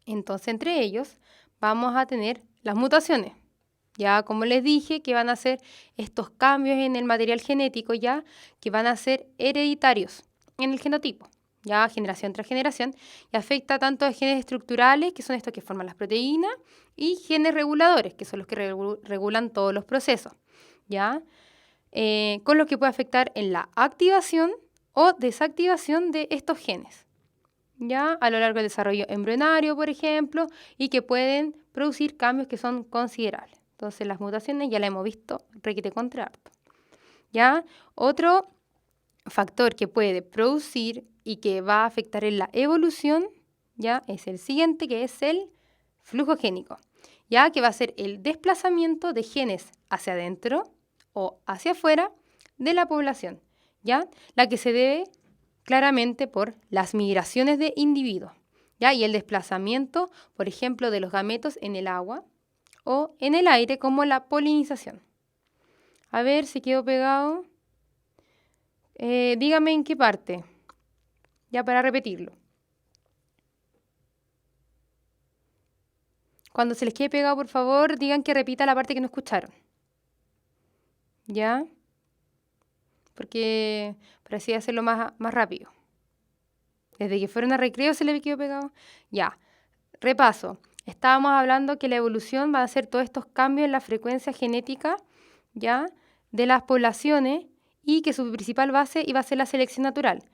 Speaker 1: Entonces, entre ellos vamos a tener las mutaciones. Ya, como les dije, que van a ser estos cambios en el material genético, ya, que van a ser hereditarios en el genotipo, ya, generación tras generación, y afecta tanto a genes estructurales, que son estos que forman las proteínas, y genes reguladores, que son los que regulan todos los procesos, ya, con los que puede afectar en la activación o desactivación de estos genes, ya, a lo largo del desarrollo embrionario, por ejemplo, y que pueden producir cambios que son considerables. Entonces, las mutaciones ya las hemos visto requete contra harto. ¿Ya? Otro factor que puede producir y que va a afectar en la evolución, ¿ya? Es el siguiente, que es el flujo génico, ¿ya? Que va a ser el desplazamiento de genes hacia adentro o hacia afuera de la población, ¿ya? La que se debe claramente por las migraciones de individuos, ¿ya? Y el desplazamiento, por ejemplo, de los gametos en el agua o en el aire, como la polinización. A ver si quedó pegado. Dígame en qué parte, ya para repetirlo. Cuando se les quede pegado, por favor, digan que repita la parte que no escucharon. ¿Ya? Porque para así hacerlo más rápido. Desde que fueron a recreo se les quedó pegado. Ya, repaso. Estábamos hablando que la evolución va a hacer todos estos cambios en la frecuencia genética, ¿ya? De las poblaciones, y que su principal base iba a ser la selección natural,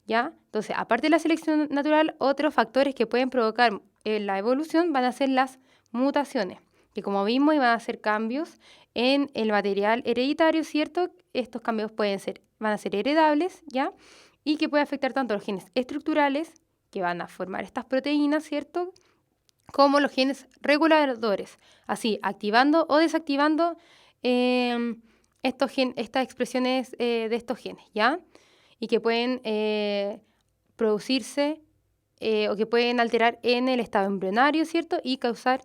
Speaker 1: ¿ya? Entonces, aparte de la selección natural, otros factores que pueden provocar la evolución van a ser las mutaciones, que como vimos iban a ser cambios en el material hereditario, ¿cierto? Estos cambios van a ser heredables, ¿ya? Y que puede afectar tanto a los genes estructurales, que van a formar estas proteínas, ¿cierto?, como los genes reguladores, así, activando o desactivando estas expresiones de estos genes, ¿ya? Y que pueden producirse o que pueden alterar en el estado embrionario, ¿cierto? Y causar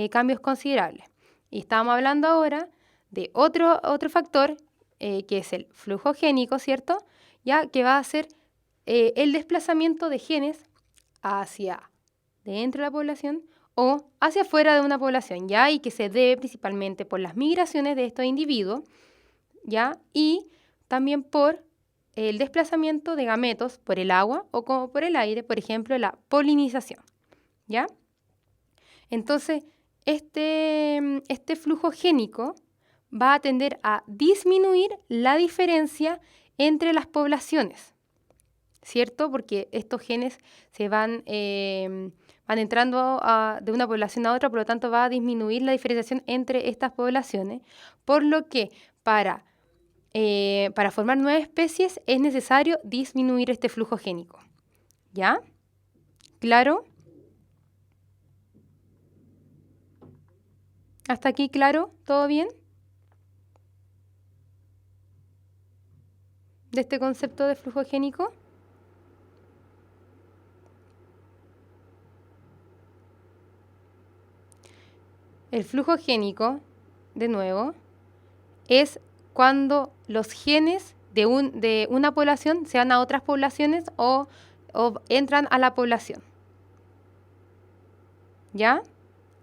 Speaker 1: cambios considerables. Y estamos hablando ahora de otro factor, que es el flujo génico, ¿cierto? Ya que va a ser el desplazamiento de genes hacia dentro de la población o hacia afuera de una población, ¿ya? Y que se debe principalmente por las migraciones de estos individuos, ¿ya? Y también por el desplazamiento de gametos por el agua o como por el aire, por ejemplo, la polinización, ¿ya? Entonces, este flujo génico va a tender a disminuir la diferencia entre las poblaciones, ¿cierto? Porque estos genes se van entrando de una población a otra, por lo tanto va a disminuir la diferenciación entre estas poblaciones, por lo que para para formar nuevas especies es necesario disminuir este flujo génico. ¿Ya? ¿Claro? ¿Hasta aquí claro? ¿Todo bien? ¿De este concepto de flujo génico? El flujo génico, de nuevo, es cuando los genes de una población se van a otras poblaciones o entran a la población. ¿Ya?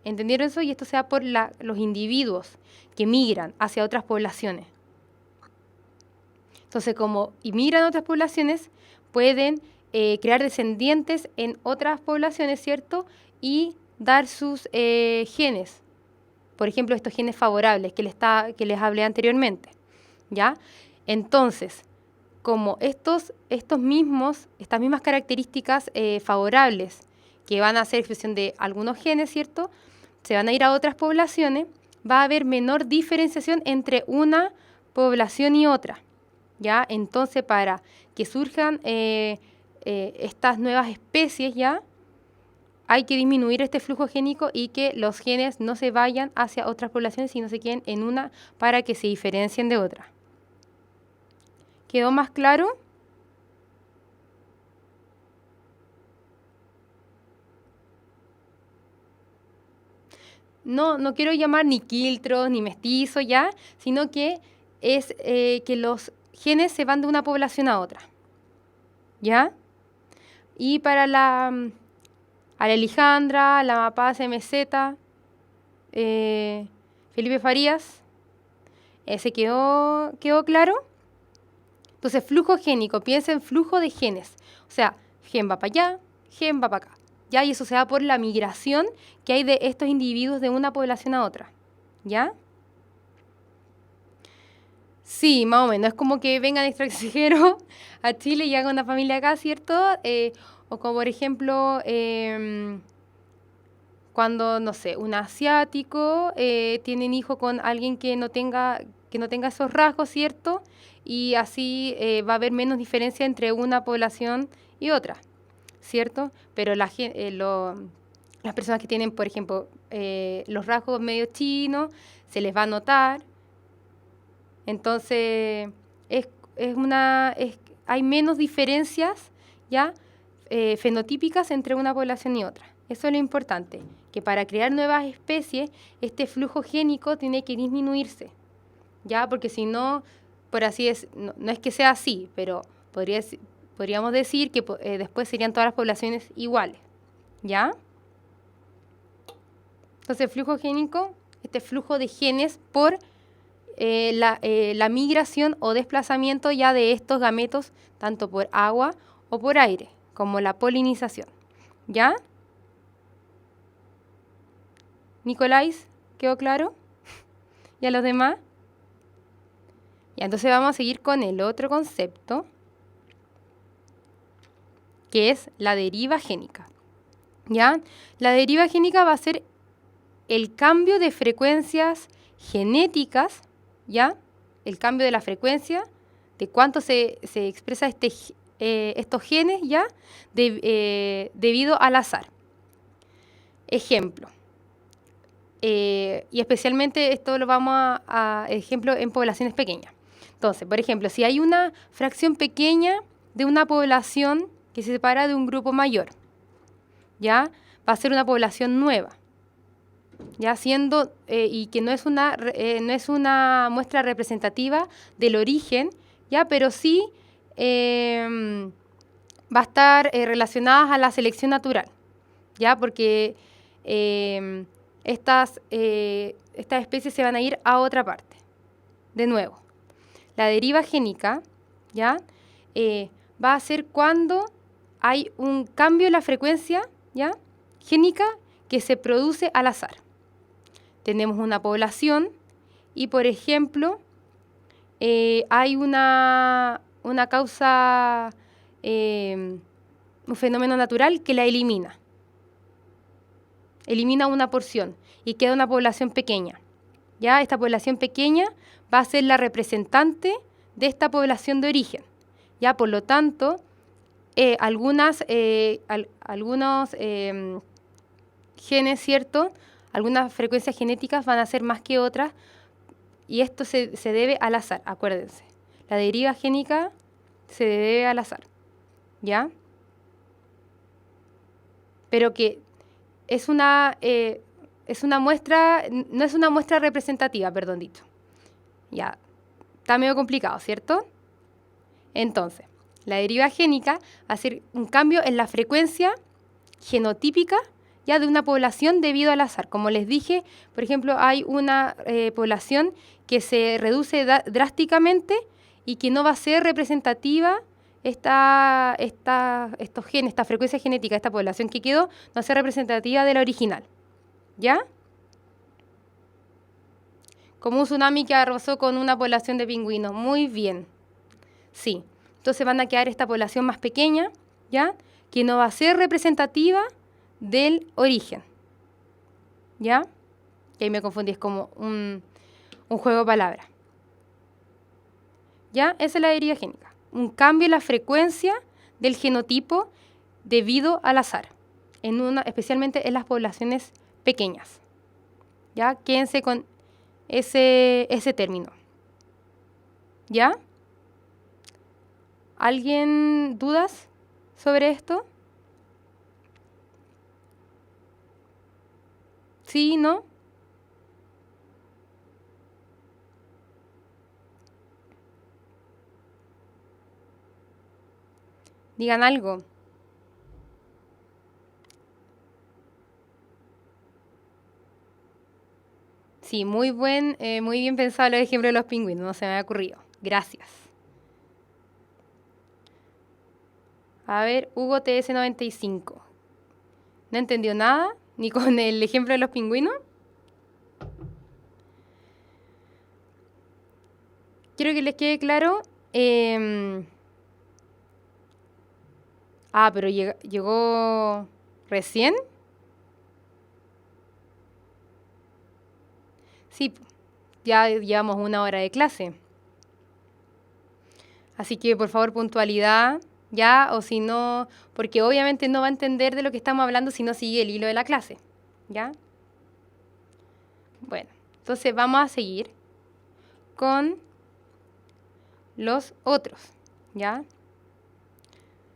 Speaker 1: ¿Entendieron eso? Y esto se da por los individuos que migran hacia otras poblaciones. Entonces, como migran a otras poblaciones, pueden crear descendientes en otras poblaciones, ¿cierto? Y dar sus genes. Por ejemplo, estos genes favorables que les hablé anteriormente. ¿Ya? Entonces, como estas mismas características favorables que van a ser expresión de algunos genes, ¿cierto? Se van a ir a otras poblaciones, va a haber menor diferenciación entre una población y otra. ¿Ya? Entonces, para que surjan estas nuevas especies, ¿ya? Hay que disminuir este flujo génico y que los genes no se vayan hacia otras poblaciones, sino se queden en una para que se diferencien de otra. ¿Quedó más claro? No quiero llamar ni quiltros ni mestizos, ¿ya? Sino que es que los genes se van de una población a otra. ¿Ya? Y para la Alejandra, la Paz MZ, Felipe Farías, ¿se quedó claro? Entonces, flujo génico, piensa en flujo de genes. O sea, gen va para allá, gen va para acá. ¿Ya? Y eso se da por la migración que hay de estos individuos de una población a otra. ¿Ya? Sí, más o menos. Es como que vengan extranjeros a Chile y hagan una familia acá, ¿cierto? O como, por ejemplo, cuando, no sé, un asiático tiene un hijo con alguien que no tenga esos rasgos, ¿cierto? Y así va a haber menos diferencia entre una población y otra, ¿cierto? Pero las personas que tienen, por ejemplo, los rasgos medio chinos, se les va a notar. Entonces, hay menos diferencias, ¿ya? Fenotípicas entre una población y otra. Eso es lo importante, que para crear nuevas especies, este flujo génico tiene que disminuirse, ¿ya? Porque si no, por así es, no es que sea así, pero podríamos decir que después serían todas las poblaciones iguales, ¿ya? Entonces, flujo génico, este flujo de genes por la migración o desplazamiento ya de estos gametos, tanto por agua o por aire, como la polinización. ¿Ya? Nicolás, ¿quedó claro? ¿Y a los demás? Ya, entonces vamos a seguir con el otro concepto, que es la deriva génica. ¿Ya? La deriva génica va a ser el cambio de frecuencias genéticas, ¿ya? El cambio de la frecuencia, de cuánto se expresa estos genes, ¿ya? Debido al azar. Ejemplo. Y especialmente esto lo vamos a ejemplo en poblaciones pequeñas. Entonces, por ejemplo, si hay una fracción pequeña de una población que se separa de un grupo mayor, ¿ya? Va a ser una población nueva, ¿ya? Siendo, y que no es una muestra representativa del origen, ¿ya? Pero sí va a estar relacionada a la selección natural, ¿ya? Porque estas especies se van a ir a otra parte. De nuevo, la deriva génica, ¿ya? Va a ser cuando hay un cambio en la frecuencia, ¿ya? Génica que se produce al azar. Tenemos una población y, por ejemplo, hay una causa, un fenómeno natural que la elimina. Elimina una porción y queda una población pequeña. ¿Ya? Esta población pequeña va a ser la representante de esta población de origen. Ya, por lo tanto, algunos genes, ¿cierto? Algunas frecuencias genéticas van a ser más que otras y esto se debe al azar, acuérdense. La deriva génica se debe al azar, ¿ya? Pero que es una muestra, no es una muestra representativa, perdón dicho. Ya, está medio complicado, ¿cierto? Entonces, la deriva génica va a ser un cambio en la frecuencia genotípica ya de una población debido al azar. Como les dije, por ejemplo, hay una población que se reduce drásticamente y que no va a ser representativa estos genes, esta frecuencia genética, esta población que quedó, no va a ser representativa de la original. ¿Ya? Como un tsunami que arrasó con una población de pingüinos. Muy bien. Sí. Entonces van a quedar esta población más pequeña, ¿ya? Que no va a ser representativa del origen. ¿Ya? Y ahí me confundí, es como un juego de palabras. ¿Ya? Esa es la deriva génica. Un cambio en la frecuencia del genotipo debido al azar. Especialmente en las poblaciones pequeñas. ¿Ya? Quédense con ese término. ¿Ya? ¿Alguien dudas sobre esto? ¿Sí? ¿No? Digan algo. Sí, muy bien pensado el ejemplo de los pingüinos, no se me había ocurrido. Gracias. A ver, Hugo TS95. ¿No entendió nada? ¿Ni con el ejemplo de los pingüinos? Quiero que les quede claro. Pero llegó recién. Sí, ya llevamos 1 hora de clase. Así que, por favor, puntualidad, ¿ya? O si no, porque obviamente no va a entender de lo que estamos hablando si no sigue el hilo de la clase, ¿ya? Bueno, entonces vamos a seguir con los otros, ¿ya?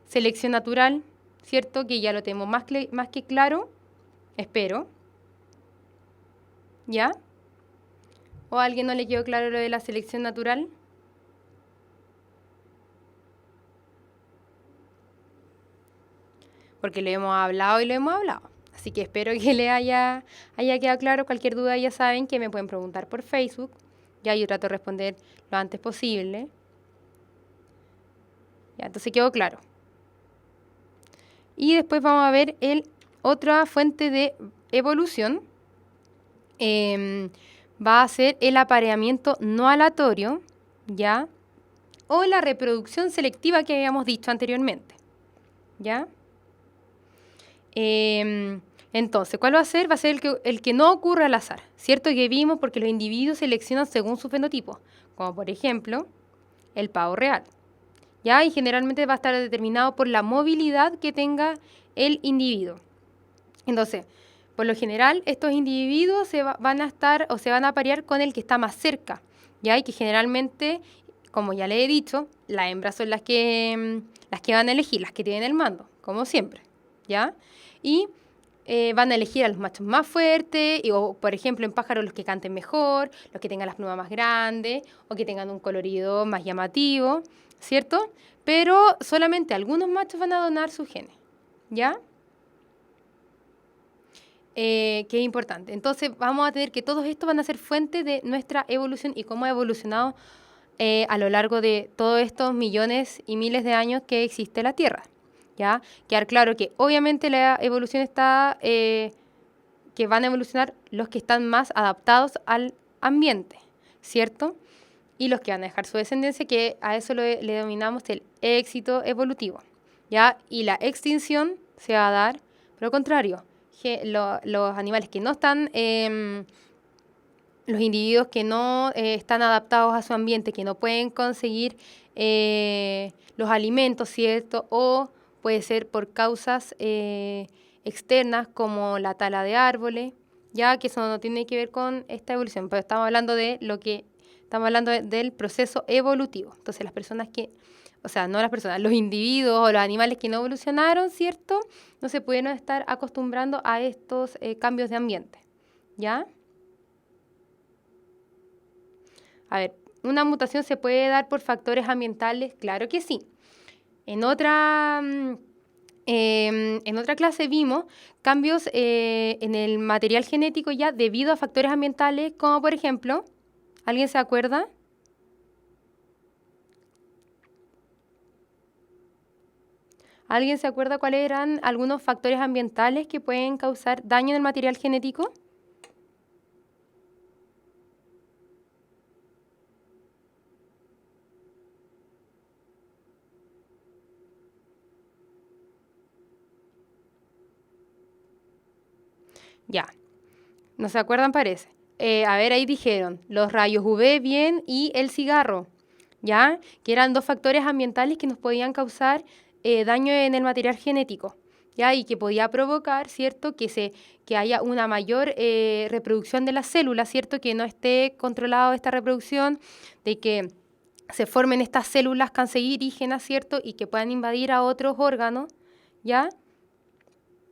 Speaker 1: Selección natural, ¿cierto? Que ya lo tenemos más que claro, espero, ¿ya? ¿O a alguien no le quedó claro lo de la selección natural? Porque lo hemos hablado y lo hemos hablado. Así que espero que le haya quedado claro. Cualquier duda ya saben que me pueden preguntar por Facebook. Ya yo trato de responder lo antes posible. Ya, entonces quedó claro. Y después vamos a ver otra fuente de evolución. Va a ser el apareamiento no aleatorio, ¿ya? O la reproducción selectiva que habíamos dicho anteriormente, ¿ya? Entonces, ¿cuál va a ser? Va a ser el que no ocurre al azar, ¿cierto? Que vimos porque los individuos seleccionan según su fenotipo, como por ejemplo el pavo real, ¿ya? Y generalmente va a estar determinado por la movilidad que tenga el individuo. Entonces, por lo general, estos individuos van a aparear con el que está más cerca, ¿ya? Y que generalmente, como ya le he dicho, las hembras son las que van a elegir, las que tienen el mando, como siempre, ¿ya? Y van a elegir a los machos más fuertes, o por ejemplo en pájaros los que canten mejor, los que tengan las plumas más grandes, o que tengan un colorido más llamativo, ¿cierto? Pero solamente algunos machos van a donar sus genes, ¿ya? Que es importante. Entonces vamos a tener que todos estos van a ser fuente de nuestra evolución y cómo ha evolucionado a lo largo de todos estos millones y miles de años que existe la Tierra. ¿Ya? Quedar claro que obviamente la evolución está, que van a evolucionar los que están más adaptados al ambiente, ¿cierto? Y los que van a dejar su descendencia, que a eso le denominamos el éxito evolutivo, ¿ya? Y la extinción se va a dar, por lo contrario, los animales que no están los individuos que no están adaptados a su ambiente, que no pueden conseguir los alimentos, ¿cierto? O puede ser por causas externas como la tala de árboles, ya que eso no tiene que ver con esta evolución, pero estamos hablando de del proceso evolutivo. Entonces las personas que, o sea, no las personas, los individuos o los animales que no evolucionaron, ¿cierto? No se pudieron estar acostumbrando a estos cambios de ambiente, ¿ya? A ver, ¿una mutación se puede dar por factores ambientales? Claro que sí. En otra clase vimos cambios en el material genético ya debido a factores ambientales, como por ejemplo, ¿alguien se acuerda? ¿Alguien se acuerda cuáles eran algunos factores ambientales que pueden causar daño en el material genético? Ya, ¿no se acuerdan? Parece. A ver, ahí dijeron los rayos UV bien y el cigarro, ¿ya? Que eran dos factores ambientales que nos podían causar daño en el material genético, ¿ya? Y que podía provocar, ¿cierto? Que haya una mayor reproducción de las células, ¿cierto? Que no esté controlada esta reproducción, de que se formen estas células cancerígenas, ¿cierto? Y que puedan invadir a otros órganos, ¿ya?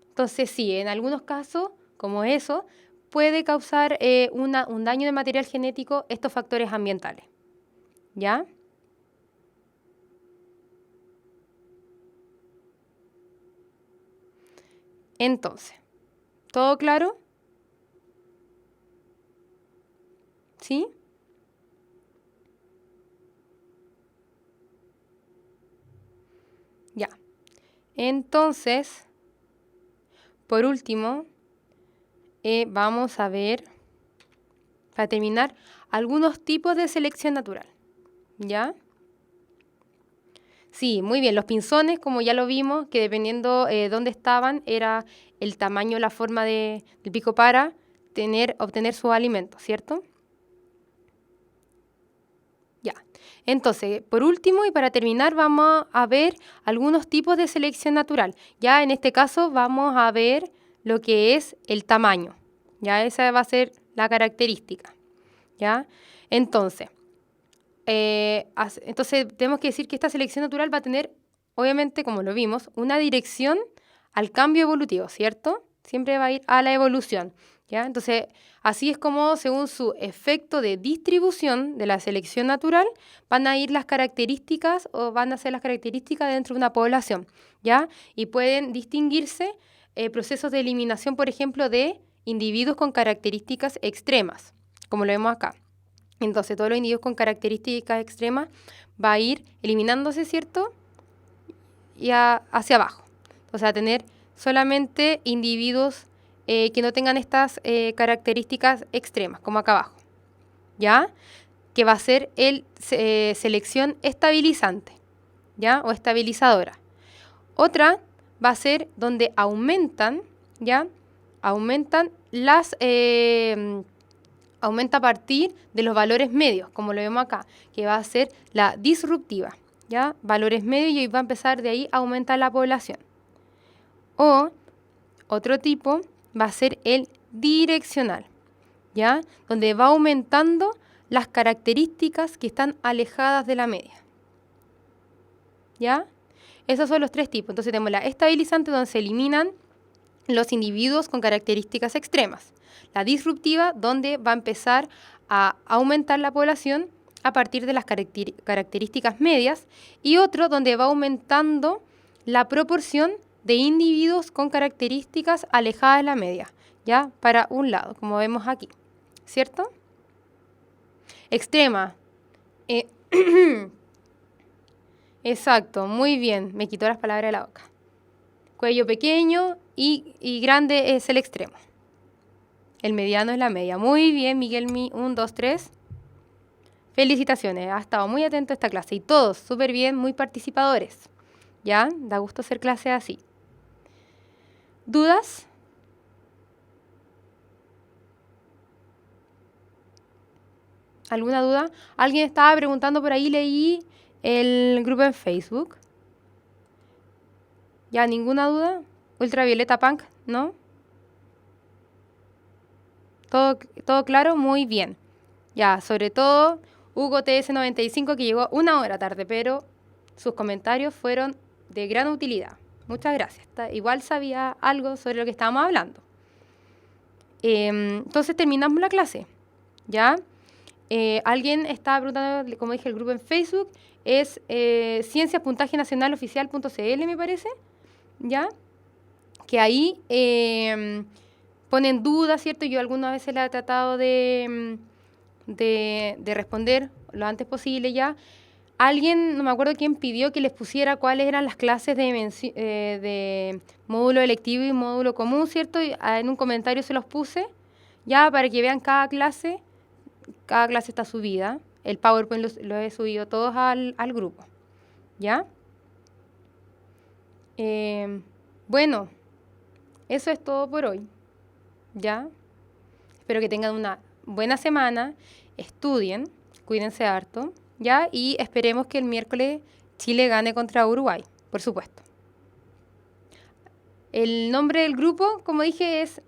Speaker 1: Entonces, sí, en algunos casos, como eso, puede causar un daño de material genético estos factores ambientales, ¿ya? Entonces, ¿todo claro? ¿Sí? Ya. Entonces, por último, vamos a ver, para terminar, algunos tipos de selección natural, ¿ya? Sí, muy bien. Los pinzones, como ya lo vimos, que dependiendo dónde estaban, era el tamaño, la forma del pico para obtener su alimento, ¿cierto? Ya. Entonces, por último y para terminar, vamos a ver algunos tipos de selección natural. Ya en este caso vamos a ver lo que es el tamaño. Ya esa va a ser la característica. ¿Ya? Entonces, entonces tenemos que decir que esta selección natural va a tener, obviamente, como lo vimos, una dirección al cambio evolutivo, ¿cierto? Siempre va a ir a la evolución, ¿ya? Entonces, así es como, según su efecto de distribución de la selección natural, van a ir las características o van a ser las características dentro de una población, ¿ya? Y pueden distinguirse procesos de eliminación, por ejemplo, de individuos con características extremas, como lo vemos acá. Entonces, todos los individuos con características extremas va a ir eliminándose, ¿cierto? Y hacia abajo. O sea, tener solamente individuos que no tengan estas características extremas, como acá abajo. ¿Ya? Que va a ser selección estabilizante, ¿ya? O estabilizadora. Otra va a ser donde aumentan, ¿ya? Aumentan aumenta a partir de los valores medios, como lo vemos acá, que va a ser la disruptiva, ¿ya? Valores medios y va a empezar de ahí a aumentar la población. O otro tipo va a ser el direccional, ¿ya? Donde va aumentando las características que están alejadas de la media, ¿ya? Esos son los tres tipos. Entonces tenemos la estabilizante, donde se eliminan los individuos con características extremas. La disruptiva, donde va a empezar a aumentar la población a partir de las características medias. Y otro, donde va aumentando la proporción de individuos con características alejadas de la media, ¿ya? Para un lado, como vemos aquí, ¿cierto? Extrema. Exacto, muy bien. Me quitó las palabras de la boca. Cuello pequeño y grande es el extremo. El mediano es la media. Muy bien, Miguel, 1, 2, 3. Felicitaciones, ha estado muy atento a esta clase. Y todos, súper bien, muy participadores. ¿Ya? Da gusto hacer clase así. ¿Dudas? ¿Alguna duda? Alguien estaba preguntando por ahí, leí el grupo en Facebook. ¿Ya ninguna duda? Ultravioleta Punk, ¿no? ¿Todo claro? Muy bien. Ya, sobre todo Hugo TS95 que llegó 1 hora tarde, pero sus comentarios fueron de gran utilidad. Muchas gracias. Igual sabía algo sobre lo que estábamos hablando. Entonces terminamos la clase, ¿ya? Alguien estaba preguntando, como dije, el grupo en Facebook es ciencias.nacionaloficial.cl, me parece, ¿ya? Que ahí ponen dudas, ¿cierto? Yo algunas veces la he tratado de responder lo antes posible ya. Alguien, no me acuerdo quién, pidió que les pusiera cuáles eran las clases de módulo electivo y módulo común, ¿cierto? Y, en un comentario se los puse, ya, para que vean cada clase está subida. El PowerPoint lo he subido todos al grupo, ¿ya? Bueno, eso es todo por hoy, ¿ya? Espero que tengan una buena semana, estudien, cuídense harto, ¿ya? Y esperemos que el miércoles Chile gane contra Uruguay, por supuesto. El nombre del grupo, como dije, es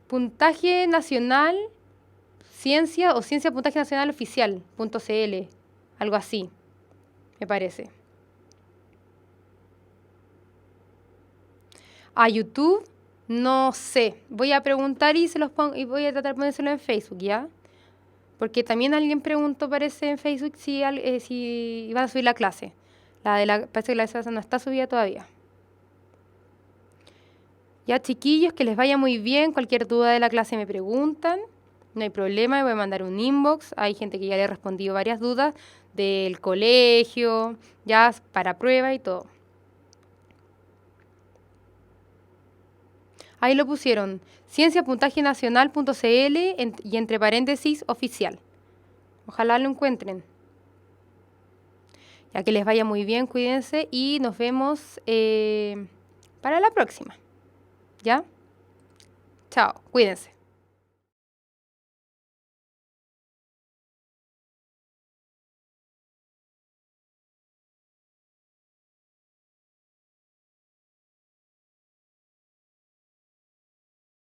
Speaker 1: Puntaje Nacional Ciencia o Ciencia Puntaje Nacional Oficial.cl, algo así, me parece. A YouTube, no sé. Voy a preguntar y se los pongo, y voy a tratar de ponérselo en Facebook, ¿ya? Porque también alguien preguntó, parece, en Facebook si iban a subir la clase. Parece que la clase no está subida todavía. Ya, chiquillos, que les vaya muy bien. Cualquier duda de la clase me preguntan. No hay problema, me voy a mandar un inbox. Hay gente que ya le he respondido varias dudas del colegio, ya para prueba y todo. Ahí lo pusieron, ciencia.puntajenacional.cl y entre paréntesis oficial. Ojalá lo encuentren. Ya que les vaya muy bien, cuídense y nos vemos para la próxima. ¿Ya? Chao, cuídense.